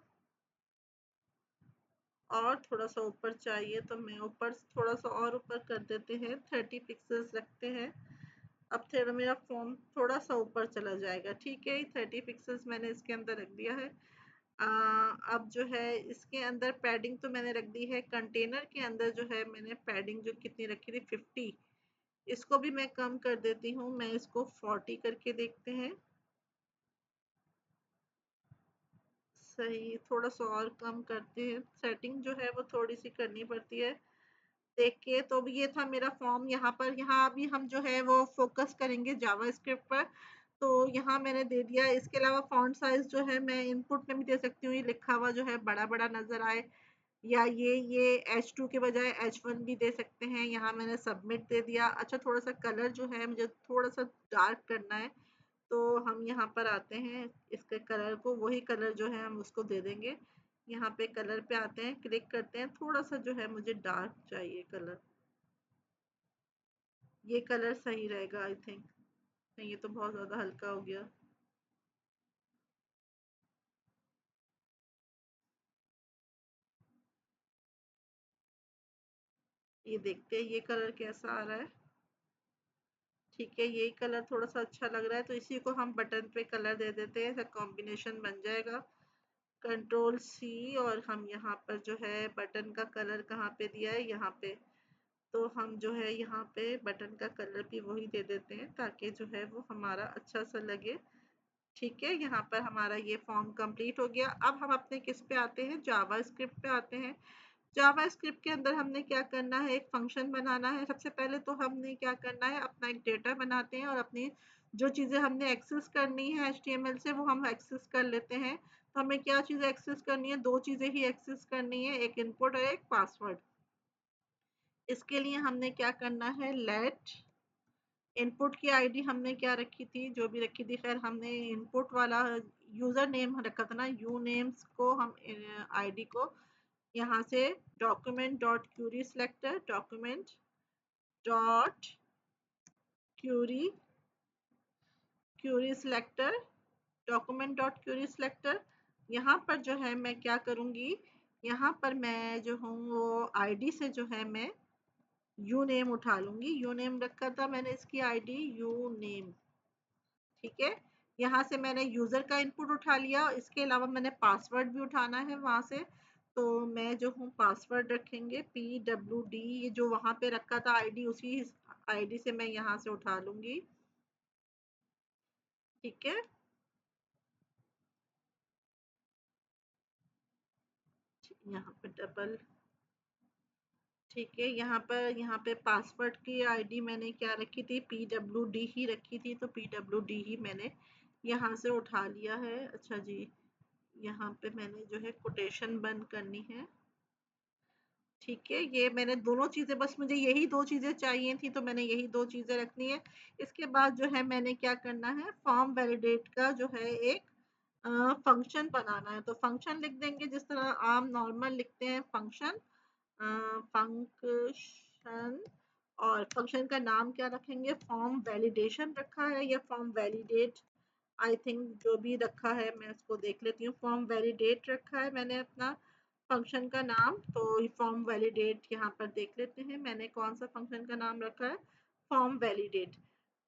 और थोड़ा सा ऊपर चाहिए तो मैं ऊपर थोड़ा सा और ऊपर कर देते हैं, 30 पिक्सल्स रखते हैं। अब थोड़ा मेरा फॉर्म थोड़ा सा ऊपर चला जाएगा। ठीक है, 30 पिक्सल्स मैंने इसके अंदर रख दिया है। अब जो है इसके अंदर पैडिंग तो मैंने रख दी है। कंटेनर के अंदर जो है मैंने पैडिंग जो कितनी रखी थी 50, इसको भी मैं कम कर देती हूँ। मैं इसको 40 करके देखते हैं। सही, थोड़ा सा और कम करते हैं। सेटिंग जो है वो थोड़ी सी करनी पड़ती है देख के। तो अब ये था मेरा फॉर्म। यहाँ पर यहाँ अभी हम जो है वो फोकस करेंगे जावा स्क्रिप्ट पर। तो यहाँ मैंने दे दिया। इसके अलावा फॉन्ट साइज जो है मैं इनपुट में भी दे सकती हूँ, ये लिखा हुआ जो है बड़ा बड़ा नजर आए, या ये H2 के बजाय H1 भी दे सकते हैं। यहाँ मैंने सबमिट दे दिया। अच्छा, थोड़ा सा कलर जो है मुझे थोड़ा सा डार्क करना है, तो हम यहाँ पर आते हैं, इसके कलर को वही कलर जो है हम उसको दे देंगे। यहाँ पे कलर पे आते हैं, क्लिक करते हैं, थोड़ा सा जो है मुझे डार्क चाहिए कलर। ये कलर सही रहेगा आई थिंक। नहीं, ये तो बहुत ज़्यादा हल्का हो गया। ये देखते हैं ये कलर कैसा आ रहा है। ठीक है, यही कलर थोड़ा सा अच्छा लग रहा है, तो इसी को हम बटन पे कलर दे देते हैं, ऐसा कॉम्बिनेशन बन जाएगा। कंट्रोल सी, और हम यहाँ पर जो है बटन का कलर कहाँ पे दिया है, यहाँ पे। तो हम जो है यहाँ पे बटन का कलर भी वही दे देते हैं, ताकि जो है वो हमारा अच्छा सा लगे। ठीक है, यहाँ पर हमारा ये फॉर्म कंप्लीट हो गया। अब हम अपने किस पे आते हैं, जावा स्क्रिप्ट पे आते हैं। जावा स्क्रिप्ट के अंदर हमने क्या करना है, एक फंक्शन बनाना है। सबसे पहले तो हमने क्या करना है, अपना एक डेटा बनाते हैं और अपनी जो चीज़ें हमने एक्सेस करनी है HTML से वो हम एक्सेस कर लेते हैं। तो हमें क्या चीज़ एक्सेस करनी है, दो चीज़ें ही एक्सेस करनी है, एक इनपुट और एक पासवर्ड। इसके लिए हमने क्या करना है, लेट इनपुट की आईडी हमने क्या रखी थी, जो भी रखी थी, खैर हमने इनपुट वाला यूजर नेम रखा था ना, यू नेम्स को हम आईडी को यहाँ से document dot Curie selector, document dot Curie Curie selector, document dot Curie selector. यहाँ पर जो है मैं क्या करूँगी, यहाँ पर मैं जो हूँ वो आईडी से जो है मैं यू नेम उठा लूँगी। यू नेम रखा था मैंने इसकी आईडी यू नेम। ठीक है, यहाँ से मैंने यूज़र का इनपुट उठा लिया। इसके अलावा मैंने पासवर्ड भी उठाना है वहाँ से। तो मैं जो हूँ पासवर्ड रखेंगे PWD, ये जो वहाँ पे रखा था आईडी, उसी आईडी से मैं यहाँ से उठा लूँगी। ठीक है, यहाँ पे डबल। ठीक है, यहाँ पे पासवर्ड की आईडी मैंने क्या रखी थी, PWD ही रखी थी, तो PWD ही मैंने यहाँ से उठा लिया है। अच्छा जी, यहाँ पे मैंने जो है कोटेशन बंद करनी है। ठीक है, ये मैंने दोनों चीज़ें, बस मुझे यही दो चीज़ें चाहिए थी, तो मैंने यही दो चीज़ें रखनी है। इसके बाद जो है मैंने क्या करना है, फॉर्म वैलिडेट का जो है एक फंक्शन बनाना है। तो फंक्शन लिख देंगे जिस तरह आम नॉर्मल लिखते हैं फंक्शन। फंक्शन, और फंक्शन का नाम क्या रखेंगे, फॉर्म वैलिडेशन रखा है या फॉर्म वैलिडेट, आई थिंक जो भी रखा है मैं उसको देख लेती हूँ। फॉर्म वैलिडेट रखा है मैंने अपना फंक्शन का नाम, तो फॉर्म वैलिडेट यहाँ पर देख लेते हैं मैंने कौन सा फंक्शन का नाम रखा है, फॉर्म वैलिडेट।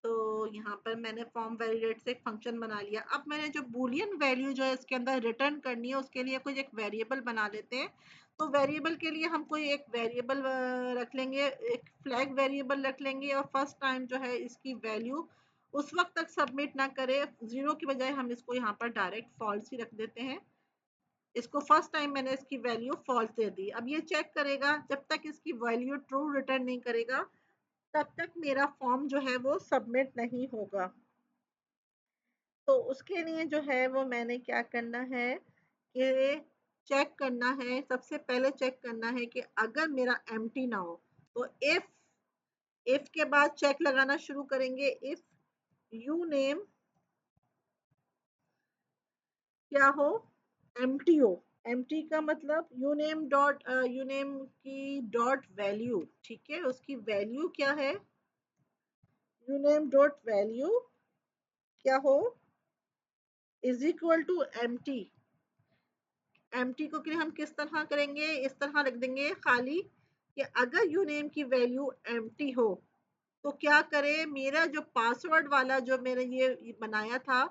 तो यहाँ पर मैंने फॉर्म वैलिडेट से एक फंक्शन बना लिया। अब मैंने जो बूलियन वैल्यू जो है इसके अंदर रिटर्न करनी है, उसके लिए कुछ एक वेरिएबल बना लेते हैं। तो वेरिएबल के लिए हम कोई एक वेरिएबल रख लेंगे, एक फ्लैग वेरिएबल रख लेंगे, और फर्स्ट टाइम जो है इसकी वैल्यू उस वक्त तक सबमिट ना करे, जीरो की बजाय हम इसको यहाँ पर डायरेक्ट फॉल्स ही रख देते हैं। इसको फर्स्ट टाइम मैंने इसकी वैल्यू फॉल्स दे दी। अब ये चेक करेगा, जब तक इसकी वैल्यू ट्रू रिटर्न नहीं करेगा तब तक मेरा फॉर्म जो है वो सबमिट नहीं होगा। तो उसके लिए जो है वो मैंने क्या करना है कि चेक करना है, सबसे पहले चेक करना है कि अगर मेरा एम्प्टी ना हो, तो इफ के बाद चेक लगाना शुरू करेंगे, इफ यू नेम क्या हो, एम्प्टी हो। एम्प्टी का मतलब यूनेम डॉट यूनेम की डॉट वैल्यू, ठीक है, उसकी वैल्यू क्या है, यूनेम डॉट वैल्यू क्या हो, is equal to empty. Empty को के लिए हम किस तरह करेंगे, इस तरह रख देंगे खाली कि अगर यू नेम की वैल्यू एम्प्टी हो तो क्या करे, मेरा जो पासवर्ड वाला जो मैंने ये बनाया था,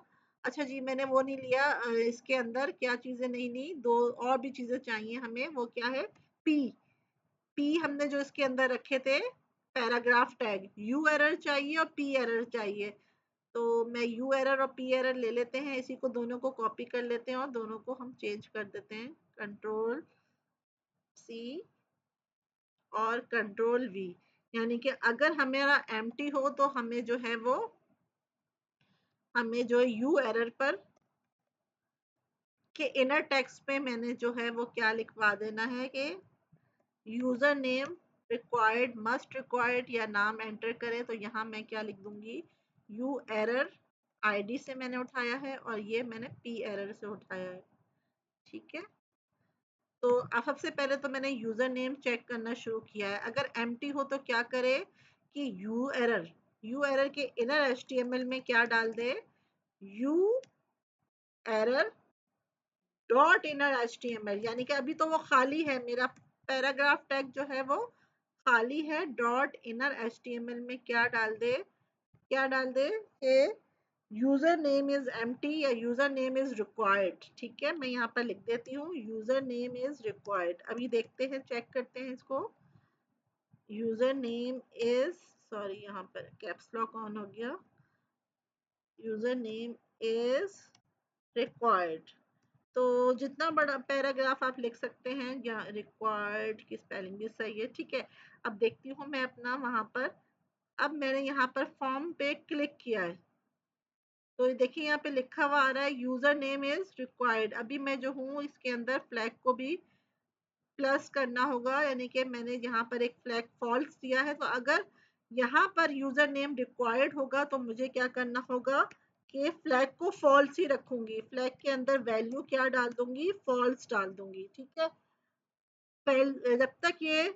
अच्छा जी मैंने वो नहीं लिया, इसके अंदर क्या चीजें नहीं ली, दो और भी चीजें चाहिए हमें, वो क्या है, पी। पी हमने जो इसके अंदर रखे थे पैराग्राफ टैग, यू एरर चाहिए और पी एरर चाहिए। तो मैं यू एरर और पी एरर ले लेते हैं, इसी को दोनों को कॉपी कर लेते हैं और दोनों को हम चेंज कर देते हैं, कंट्रोल सी और कंट्रोल वी। यानी कि अगर हमारा एम्प्टी हो तो हमें जो है वो, हमें जो यू एरर पर के इनर टेक्स्ट पे मैंने जो है वो क्या लिखवा देना है कि user name required, must required, या नाम एंटर करें तो यहाँ मैं क्या लिख दूंगी, यू एरर आईडी से मैंने उठाया है और ये मैंने पी एरर से उठाया है। ठीक है, तो अब सबसे पहले तो मैंने यूजर नेम चेक करना शुरू किया है, अगर एम्प्टी हो तो क्या करे कि यू एरर के इनर एचटीएमएल में क्या डाल दे, U error dot inner HTML, यानी कि अभी तो वो खाली है, मेरा पैराग्राफ टैग जो है वो खाली है, डॉट इनर एचटीएमएल में क्या डाल दे, क्या डाल दे कि यूजर नेम इज एम्प्टी या यूजर नेम इज रिक्वायर्ड। ठीक है, मैं यहाँ पर लिख देती हूँ यूजर नेम इज रिक्वायर्ड। अभी देखते हैं, चेक करते हैं इसको, यूजर नेम इज, सॉरी यहाँ पर कैप्स लॉक ऑन हो गया, यूजर नेम इज रिक्वायर्ड। तो जितना बड़ा पैराग्राफ आप लिख सकते हैं, या रिक्वायर्ड की स्पेलिंग भी सही है। ठीक है, अब देखती हूँ मैं अपना वहां पर, अब मैंने यहाँ पर फॉर्म पे क्लिक किया है तो देखिए यहाँ पे लिखा हुआ आ रहा है यूजर नेम इज रिक्वायर्ड। अभी मैं जो हूँ इसके अंदर फ्लैग को भी प्लस करना होगा, यानी कि मैंने यहाँ पर एक फ्लैग फॉल्स दिया है, तो अगर यहाँ पर यूजर नेम रिक्वायर्ड होगा तो मुझे क्या करना होगा कि फ्लैग को फॉल्स ही रखूंगी, फ्लैग के अंदर वैल्यू क्या डाल दूंगी, फॉल्स डाल दूंगी। ठीक है, जब तक ये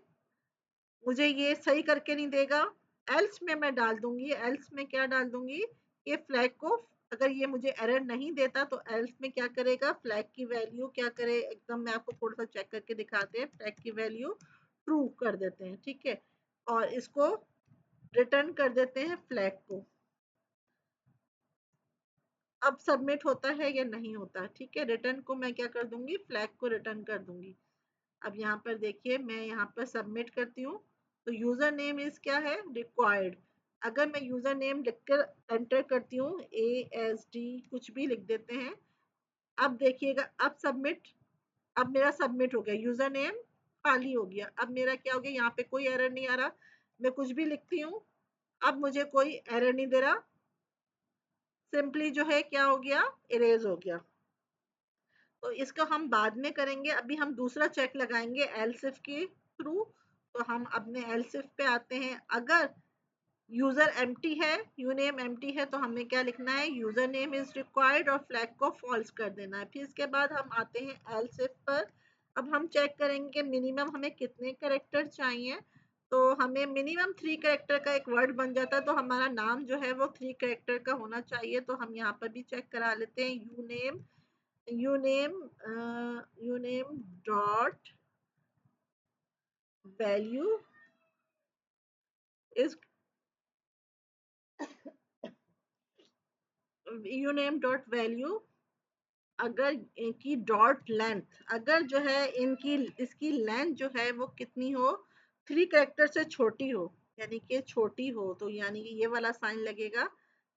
मुझे ये सही करके नहीं देगा, एल्स में मैं डाल दूंगी, एल्स में क्या डाल दूंगी, ये फ्लैग को, अगर ये मुझे एरर नहीं देता तो एल्स में क्या करेगा, फ्लैग की वैल्यू क्या करे, एकदम मैं आपको थोड़ा सा चेक करके दिखाते हैं, फ्लैग की वैल्यू ट्रू कर देते हैं। ठीक है, और इसको रिटर्न कर देते हैं फ्लैग को। अब सबमिट होता है या नहीं होता। ठीक है, रिटर्न को मैं क्या कर दूंगी, फ्लैग को रिटर्न कर दूंगी। अब यहाँ पर देखिए, मैं यहाँ पर सबमिट करती हूँ तो यूजर नेम इज क्या है, रिक्वायर्ड। अगर मैं यूजर नेम लिखकर एंटर करती हूँ, ASD कुछ भी लिख देते हैं, अब देखिएगा, अब सबमिट, अब मेरा सबमिट हो गया, यूजर नेम खाली हो गया। अब मेरा क्या हो गया, यहाँ पे कोई एरर नहीं आ रहा, मैं कुछ भी लिखती हूँ, अब मुझे कोई एरर नहीं दे रहा, सिंपली जो है क्या हो गया, इरेज हो गया। तो इसका हम बाद में करेंगे, अभी हम दूसरा चेक लगाएंगे एलसिफ के थ्रू। तो हम अपने एलसिफ पे आते हैं, अगर यूजर एम्प्टी है, यू नेम एम्प्टी है, तो हमें क्या लिखना है, यूजर नेम इज रिक्वायर्ड और फ्लैग को फॉल्स कर देना है। फिर इसके बाद हम आते हैं एलसिफ पर। अब हम चेक करेंगे मिनिमम हमें कितने करेक्टर चाहिए, तो हमें मिनिमम 3 करेक्टर का एक वर्ड बन जाता है, तो हमारा नाम जो है वो 3 करेक्टर का होना चाहिए। तो हम यहाँ पर भी चेक करा लेते हैं, you name dot value is you name dot value, अगर इनकी डॉट लेंथ, अगर जो है इनकी, इसकी लेंथ जो है वो कितनी हो, 3 करेक्टर से छोटी हो, यानी कि छोटी हो, तो यानी कि ये वाला साइन लगेगा,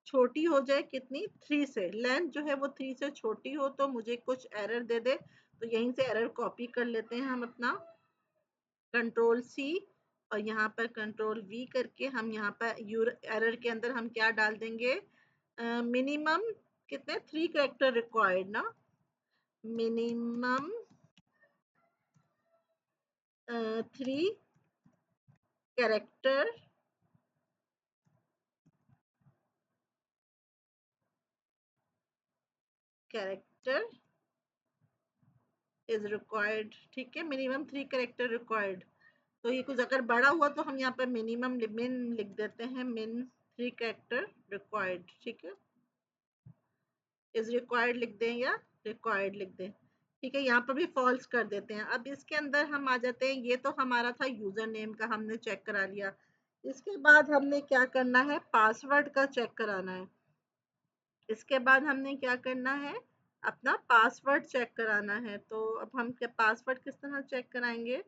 छोटी हो जाए कितनी, 3 से, लेंथ जो है वो 3 से छोटी हो तो मुझे कुछ एरर दे दे। तो यहीं से एरर कॉपी कर लेते हैं हम अपना, कंट्रोल सी और यहाँ पर कंट्रोल वी करके हम यहाँ पर एरर के अंदर हम क्या डाल देंगे, मिनिमम कितने, 3 करेक्टर रिक्वायर्ड ना, minimum 3 character character is required. ठीक है, मिनिमम 3 कैरेक्टर रिक्वायर्ड। तो ये कुछ अगर बड़ा हुआ तो हम यहाँ पर मिनिमम मिन लिख देते हैं, मिन 3 कैरेक्टर रिक्वायर्ड। ठीक है, इज रिक्वायर्ड लिख दें या रिक्वायर्ड लिख दें, ठीक है, यहाँ पर भी फॉल्स कर देते हैं। अब इसके अंदर हम आ जाते हैं, ये तो हमारा था यूजर नेम का, हमने चेक करा लिया। इसके बाद हमने क्या करना है, पासवर्ड का चेक कराना है। इसके बाद हमने क्या करना है, अपना पासवर्ड चेक कराना है। तो अब हम क्या पासवर्ड किस तरह चेक कराएंगे?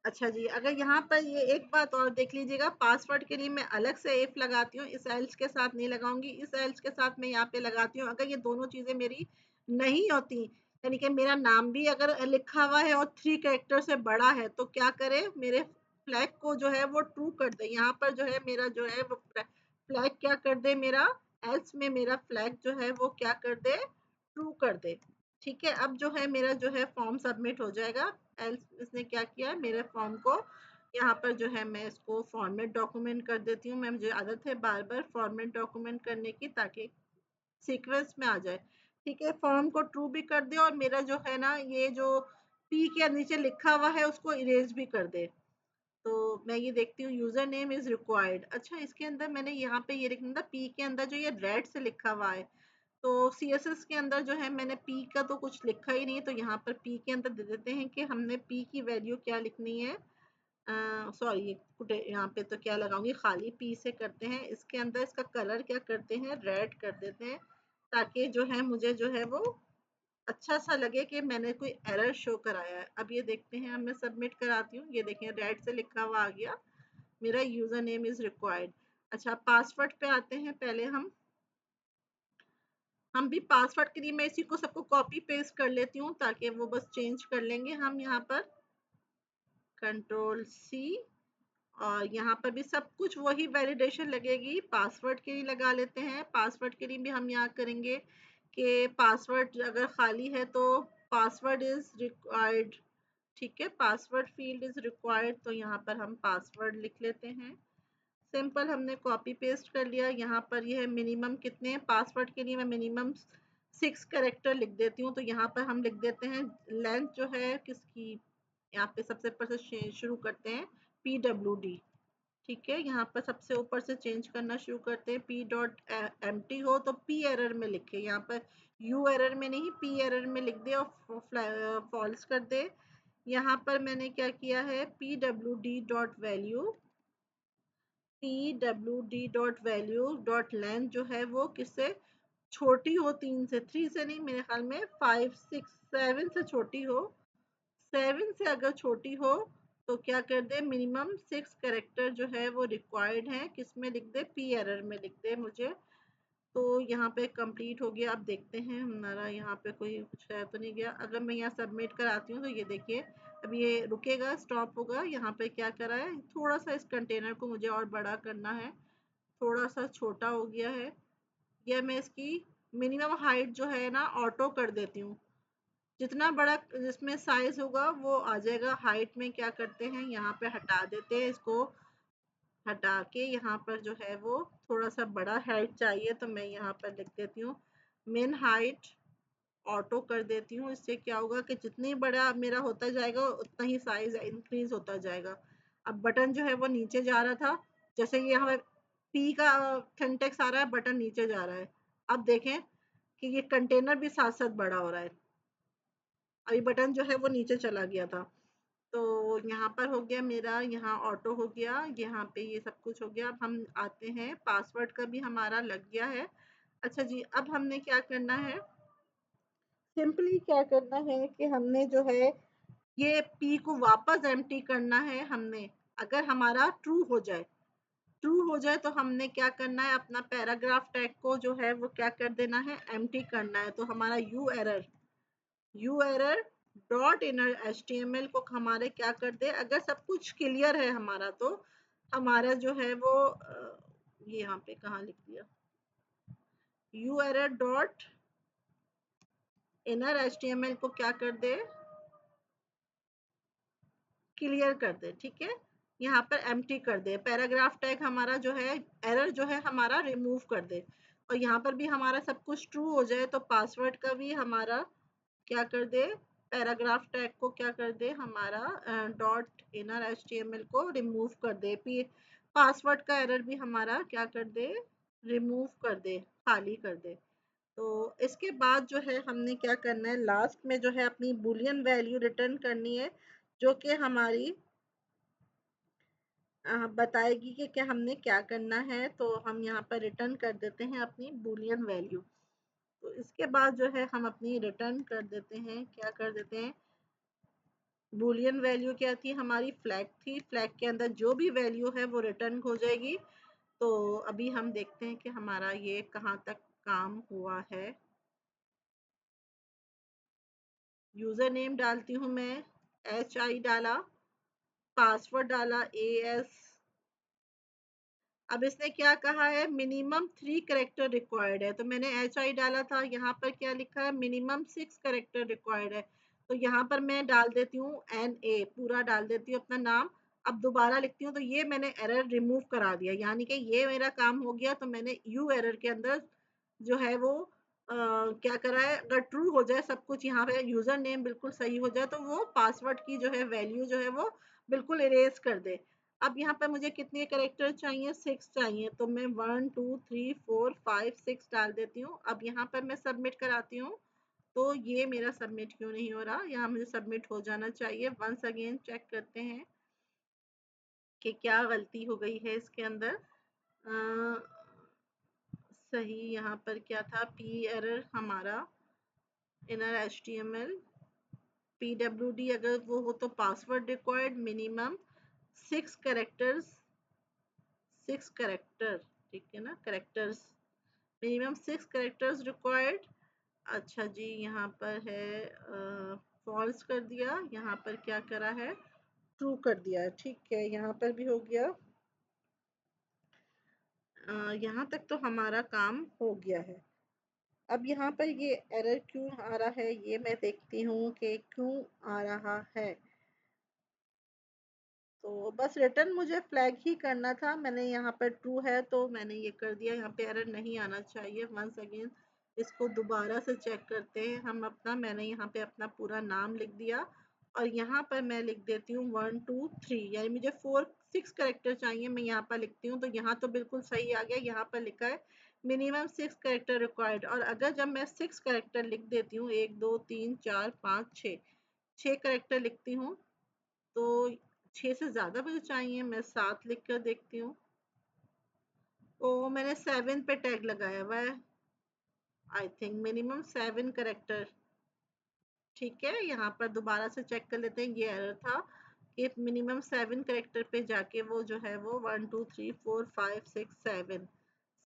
अच्छा जी, अगर यहाँ पर ये एक बात और देख लीजिएगा, पासवर्ड के लिए मैं अलग से इफ लगाती हूँ, इस एल्स के साथ नहीं लगाऊंगी। इस एल्स के साथ मैं यहाँ पे लगाती हूँ, अगर ये दोनों चीजें मेरी नहीं होती, यानी कि मेरा नाम भी अगर लिखा हुआ है और 3 कैरेक्टर से बड़ा है, तो क्या करे, मेरे फ्लैग को जो है वो ट्रू कर दे। यहाँ पर जो है मेरा जो है वो फ्लैग क्या कर दे, मेरा एल्स में मेरा फ्लैग जो है वो क्या कर दे, ट्रू कर दे। ठीक है, अब जो है मेरा जो है फॉर्म सबमिट हो जाएगा। एल्स इसने क्या किया, मेरे फॉर्म को यहाँ पर जो है मैं इसको फॉर्मेट डॉक्यूमेंट कर देती हूँ। मैं मुझे आदत है बार बार फॉर्मेट डॉक्यूमेंट करने की, ताकि सीक्वेंस में आ जाए। ठीक है, फॉर्म को ट्रू भी कर दे और मेरा जो है ना ये जो पी के नीचे लिखा हुआ है उसको इरेज भी कर दे। तो मैं ये देखती हूँ, यूजर नेम इज रिक्वायर्ड। अच्छा, इसके अंदर मैंने यहाँ पे ये लिखना था, पी के अंदर जो ये रेड से लिखा हुआ है, तो CSS के अंदर जो है मैंने p का तो कुछ लिखा ही नहीं, तो यहाँ पर p के अंदर दे देते हैं कि हमने p की वैल्यू क्या लिखनी है। सॉरी, ये यहाँ पे तो क्या लगाऊंगी, खाली p से करते हैं। इसके अंदर इसका कलर क्या करते हैं, रेड कर देते हैं, ताकि जो है मुझे जो है वो अच्छा सा लगे कि मैंने कोई एरर शो कराया है। अब ये देखते हैं, अब मैं सबमिट कराती हूँ। ये देखें, रेड से लिखा हुआ आ गया, मेरा यूजर नेम इज रिक्वायर्ड। अच्छा, पासवर्ड पे आते हैं। पहले हम भी पासवर्ड के लिए मैं इसी को सबको कॉपी पेस्ट कर लेती हूँ, ताकि वो बस चेंज कर लेंगे हम यहाँ पर, कंट्रोल C। और यहाँ पर भी सब कुछ वही वैलिडेशन लगेगी, पासवर्ड के लिए लगा लेते हैं। पासवर्ड के लिए भी हम यहाँ करेंगे कि पासवर्ड अगर खाली है तो पासवर्ड इज रिक्वायर्ड। ठीक है, पासवर्ड फील्ड इज रिक्वायर्ड, तो यहाँ पर हम पासवर्ड लिख लेते हैं। सिंपल, हमने कॉपी पेस्ट कर लिया। यहाँ पर ये है मिनिमम कितने हैं पासवर्ड के लिए, मैं मिनिमम 6 कैरेक्टर लिख देती हूँ। तो यहाँ पर हम लिख देते हैं लेंथ जो है किसकी, यहाँ पे सबसे ऊपर से शुरू करते हैं, PWD। ठीक है, यहाँ पर सबसे ऊपर से चेंज करना शुरू करते हैं। p.empty हो तो p एरर में लिखे, यहाँ पर u एरर में नहीं, p एरर में लिख दे और फॉल्स कर दे। यहाँ पर मैंने क्या किया है, pwd.value, pwd.value.length जो है वो किससे छोटी हो, 3 से, 3 से नहीं, मेरे ख्याल में 5 6 7 से छोटी हो। 7 से अगर छोटी हो तो क्या कर दे, मिनिमम 6 कैरेक्टर जो है वो रिक्वायर्ड है, किस में लिख दे, p एरर में लिख दे मुझे। तो यहाँ पे कंप्लीट हो गया। अब देखते हैं हमारा यहाँ पे कोई कुछ है तो नहीं गया। अगर मैं यहाँ सबमिट कराती हूँ तो ये देखिए, अब ये रुकेगा, स्टॉप होगा। यहाँ पे क्या करा है, थोड़ा सा इस कंटेनर को मुझे और बड़ा करना है, थोड़ा सा छोटा हो गया है। या मैं इसकी मिनिमम हाइट जो है ना ऑटो कर देती हूँ, जितना बड़ा जिसमें साइज होगा वो आ जाएगा। हाइट में क्या करते हैं, यहाँ पे हटा देते हैं, इसको हटा के यहाँ पर जो है वो थोड़ा सा बड़ा हाइट चाहिए, तो मैं यहाँ पर लिख देती हूँ मिन हाइट, ऑटो कर देती हूँ। इससे क्या होगा कि जितनी बड़ा मेरा होता जाएगा उतना ही साइज इंक्रीज होता जाएगा। अब बटन जो है वो नीचे जा रहा था, जैसे ये हमें पी का सिंटेक्स आ रहा है, बटन नीचे जा रहा है। अब देखें कि ये कंटेनर भी साथ साथ बड़ा हो रहा है। अभी बटन जो है वो नीचे चला गया था। तो यहाँ पर हो गया मेरा, यहाँ ऑटो हो गया, यहाँ पे ये सब कुछ हो गया। अब हम आते हैं, पासवर्ड का भी हमारा लग गया है। अच्छा जी, अब हमने क्या करना है, सिंपली क्या करना है कि हमने जो है ये p को वापस एम्प्टी करना है। हमने अगर हमारा ट्रू हो जाए, ट्रू हो जाए तो हमने क्या करना है, अपना पैराग्राफ टैग को जो है वो क्या कर देना है, एम्प्टी करना है। तो हमारा you error dot inner HTML को हमारे क्या कर दे, अगर सब कुछ क्लियर है हमारा, तो हमारा जो है वो ये यहाँ पे कहाँ लिख दिया, you error dot inner HTML को क्या कर दे, क्लियर कर दे। ठीक है, यहाँ पर एम्प्टी कर दे, पैराग्राफ टैग हमारा जो है एरर जो है हमारा रिमूव कर दे। और यहाँ पर भी हमारा सब कुछ ट्रू हो जाए तो पासवर्ड का भी हमारा क्या कर दे, पैराग्राफ टैग को क्या कर दे, हमारा डॉट इनर HTML को रिमूव कर दे। पासवर्ड का एरर भी हमारा क्या कर दे, रिमूव कर दे, खाली कर दे। तो इसके बाद जो है हमने क्या करना है, लास्ट में जो है अपनी बुलियन वैल्यू रिटर्न करनी है, जो कि हमारी बताएगी कि क्या हमने क्या करना है। तो हम यहाँ पर रिटर्न कर देते हैं अपनी बुलियन वैल्यू। तो इसके बाद जो है हम अपनी रिटर्न कर देते हैं, क्या कर देते हैं, बुलियन वैल्यू क्या थी हमारी, फ्लैग थी, फ्लैग के अंदर जो भी वैल्यू है वो रिटर्न हो जाएगी। तो अभी हम देखते हैं कि हमारा ये कहाँ तक काम हुआ है। यूजर नेम डालती हूँ मैं, HI डाला, पासवर्ड डाला AS। अब इसने क्या कहा है, मिनिमम 3 करेक्टर रिक्वायर्ड है, तो मैंने HI डाला था, यहाँ पर क्या लिखा है, मिनिमम 6 करेक्टर रिक्वायर्ड है। तो यहाँ पर मैं डाल देती हूँ NA, पूरा डाल देती हूँ अपना नाम। अब दोबारा लिखती हूँ तो ये मैंने एरर रिमूव करा दिया, यानी कि ये मेरा काम हो गया। तो मैंने यू एरर के अंदर जो है वो क्या करा है, अगर ट्रू हो जाए सब कुछ, यहाँ पे यूजर नेम बिल्कुल सही हो जाए, तो वो पासवर्ड की जो है वैल्यू जो है वो बिल्कुल इरेज कर दे। अब यहाँ पर मुझे कितने करेक्टर चाहिए, 6 चाहिए, तो मैं 1 2 3 4 5 6 डाल देती हूँ। अब यहाँ पर मैं सबमिट कराती हूँ। तो ये मेरा सबमिट क्यों नहीं हो रहा, यहाँ मुझे सबमिट हो जाना चाहिए। वंस अगेन चेक करते हैं कि क्या गलती हो गई है इसके अंदर। सही यहाँ पर क्या था, पी एरर हमारा, इनर HTML, PWD अगर वो हो तो password required minimum 6 characters, 6 character, ठीक है ना, करेक्टर्स, मिनिमम 6 करेक्टर्स रिक्वायर्ड। अच्छा जी, यहाँ पर है फॉल्स कर दिया, यहाँ पर क्या करा है, ट्रू कर दिया, ठीक है, यहाँ पर भी हो गया। यहाँ तक तो हमारा काम हो गया है। अब यहाँ पर ये एरर क्यों आ रहा है, ये मैं देखती हूँ कि क्यों आ रहा है। तो बस रिटर्न मुझे फ्लैग ही करना था, मैंने यहाँ पर ट्रू है तो मैंने ये कर दिया, यहाँ पे एरर नहीं आना चाहिए। वंस अगेन इसको दोबारा से चेक करते हैं हम अपना, मैंने यहाँ पे अपना पूरा नाम लिख दिया और यहाँ पर मैं लिख देती हूँ 1 2 3, यानी मुझे 6 करेक्टर चाहिए, मैं यहाँ पर लिखती हूँ। तो यहाँ तो बिल्कुल सही आ गया, यहाँ पर लिखा है मिनिमम 6 करेक्टर रिक्वायर्ड। और अगर जब मैं 6 करेक्टर लिख देती हूँ, 1 2 3 4 5 6 करेक्टर लिखती हूँ, तो 6 से ज़्यादा मुझे चाहिए, मैं 7 लिख कर देखती हूँ। ओ मैंने 7 पे टैग लगाया हुआ है, आई थिंक मिनिमम 7 करेक्टर, ठीक है। यहाँ पर दोबारा से चेक कर लेते हैं, ये एरर था कि मिनिमम 7 करेक्टर पे जाके वो जो है वो 1 2 3 4 5 6 7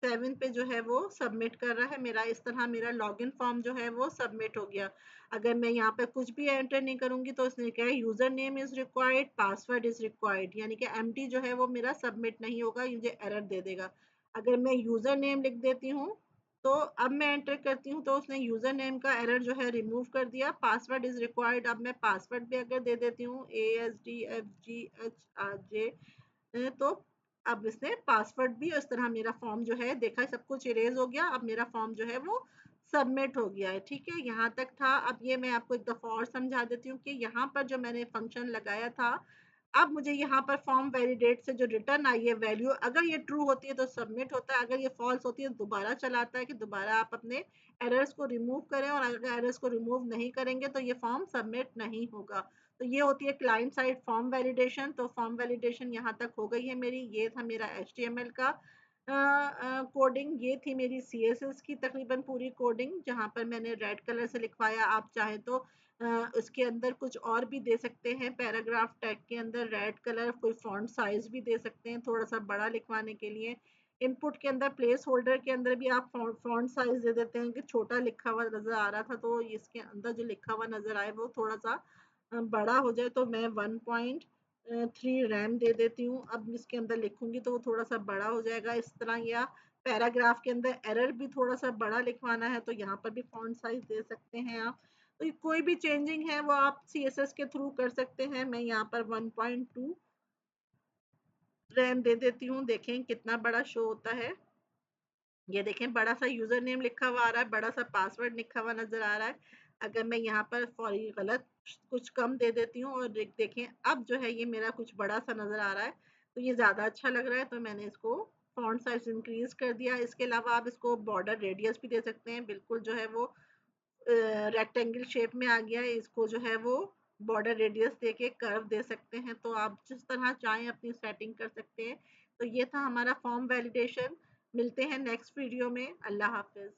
7 पे जो है वो सबमिट कर रहा है मेरा। इस तरह मेरा लॉगिन फॉर्म जो है वो सबमिट हो गया। अगर मैं यहाँ पे कुछ भी एंटर नहीं करूंगी तो उसने कहा user name is required, password is required, यानी कि एम्प्टी जो है वो मेरा सबमिट नहीं होगा, मुझे एरर दे देगा। अगर मैं यूजर नेम लिख देती हूँ तो अब मैं एंटर करती हूँ तो उसने यूजर नेम का एरर जो है रिमूव कर दिया। पासवर्ड इज रिक्वायर्ड, अब मैं पासवर्ड भी अगर दे देती हूँ ASDFGHRJ, तो अब इसने पासवर्ड भी इस तरह, मेरा फॉर्म जो है देखा सब कुछ इरेज हो गया। अब मेरा फॉर्म जो है वो सबमिट हो गया है, ठीक है, यहाँ तक था। अब ये मैं आपको एक दफा और समझा देती हूँ कि यहाँ पर जो मैंने फंक्शन लगाया था, अब मुझे यहाँ पर फॉर्म वैलिडेट से जो रिटर्न आई है वैल्यू, अगर ये ट्रू होती है तो सबमिट होता है, अगर ये फॉल्स होती है तो दोबारा चलाता है कि दोबारा आप अपने एरर्स को रिमूव करें, और अगर एरर्स को रिमूव नहीं करेंगे तो ये फॉर्म सबमिट नहीं होगा। तो ये होती है क्लाइंट साइड फॉर्म वैलिडेशन। तो फॉर्म वैलिडेशन यहाँ तक हो गई है मेरी। ये था मेरा HTML का कोडिंग, ये थी मेरी CSS की तकरीबन पूरी कोडिंग, जहाँ पर मैंने रेड कलर से लिखवाया। आप चाहे तो उसके अंदर कुछ और भी दे सकते हैं, पैराग्राफ टैग के अंदर रेड कलर, कोई फॉन्ट साइज भी दे सकते हैं थोड़ा सा बड़ा लिखवाने के लिए। इनपुट के अंदर प्लेस होल्डर के अंदर भी आप फॉन्ट साइज दे देते हैं कि छोटा लिखा हुआ नजर आ रहा था तो इसके अंदर जो लिखा हुआ नजर आए वो थोड़ा सा बड़ा हो जाए। तो मैं 1.3 रैम दे देती हूँ। अब इसके अंदर लिखूंगी तो वो थोड़ा सा बड़ा हो जाएगा इस तरह। या पैराग्राफ के अंदर एरर भी थोड़ा सा बड़ा लिखवाना है तो यहाँ पर भी फॉन्ट साइज दे सकते हैं आप। तो कोई भी चेंजिंग है वो आप CSS के थ्रू कर सकते हैं। मैं यहाँ पर 1.2 रैम दे देती हूँ, देखें कितना बड़ा शो होता है। ये देखें बड़ा सा यूजर नेम लिखा हुआ आ रहा है, बड़ा सा पासवर्ड लिखा हुआ नजर आ रहा है। अगर मैं यहाँ पर फॉरी गलत कुछ कम दे देती हूँ और देखें अब जो है ये मेरा कुछ बड़ा सा नजर आ रहा है, तो ये ज्यादा अच्छा लग रहा है, तो मैंने इसको फ़ॉन्ट साइज़ इंक्रीज़ कर दिया। इसके अलावा आप इसको बॉर्डर रेडियस भी दे सकते हैं, बिल्कुल जो है वो रेक्टेंगल शेप में आ गया है। इसको जो है वो बॉर्डर रेडियस देके कर्व दे सकते हैं, तो आप जिस तरह चाहें अपनी सेटिंग कर सकते हैं। तो ये था हमारा फॉर्म वैलिडेशन। मिलते हैं नेक्स्ट वीडियो में। अल्लाह हाफ़िज़।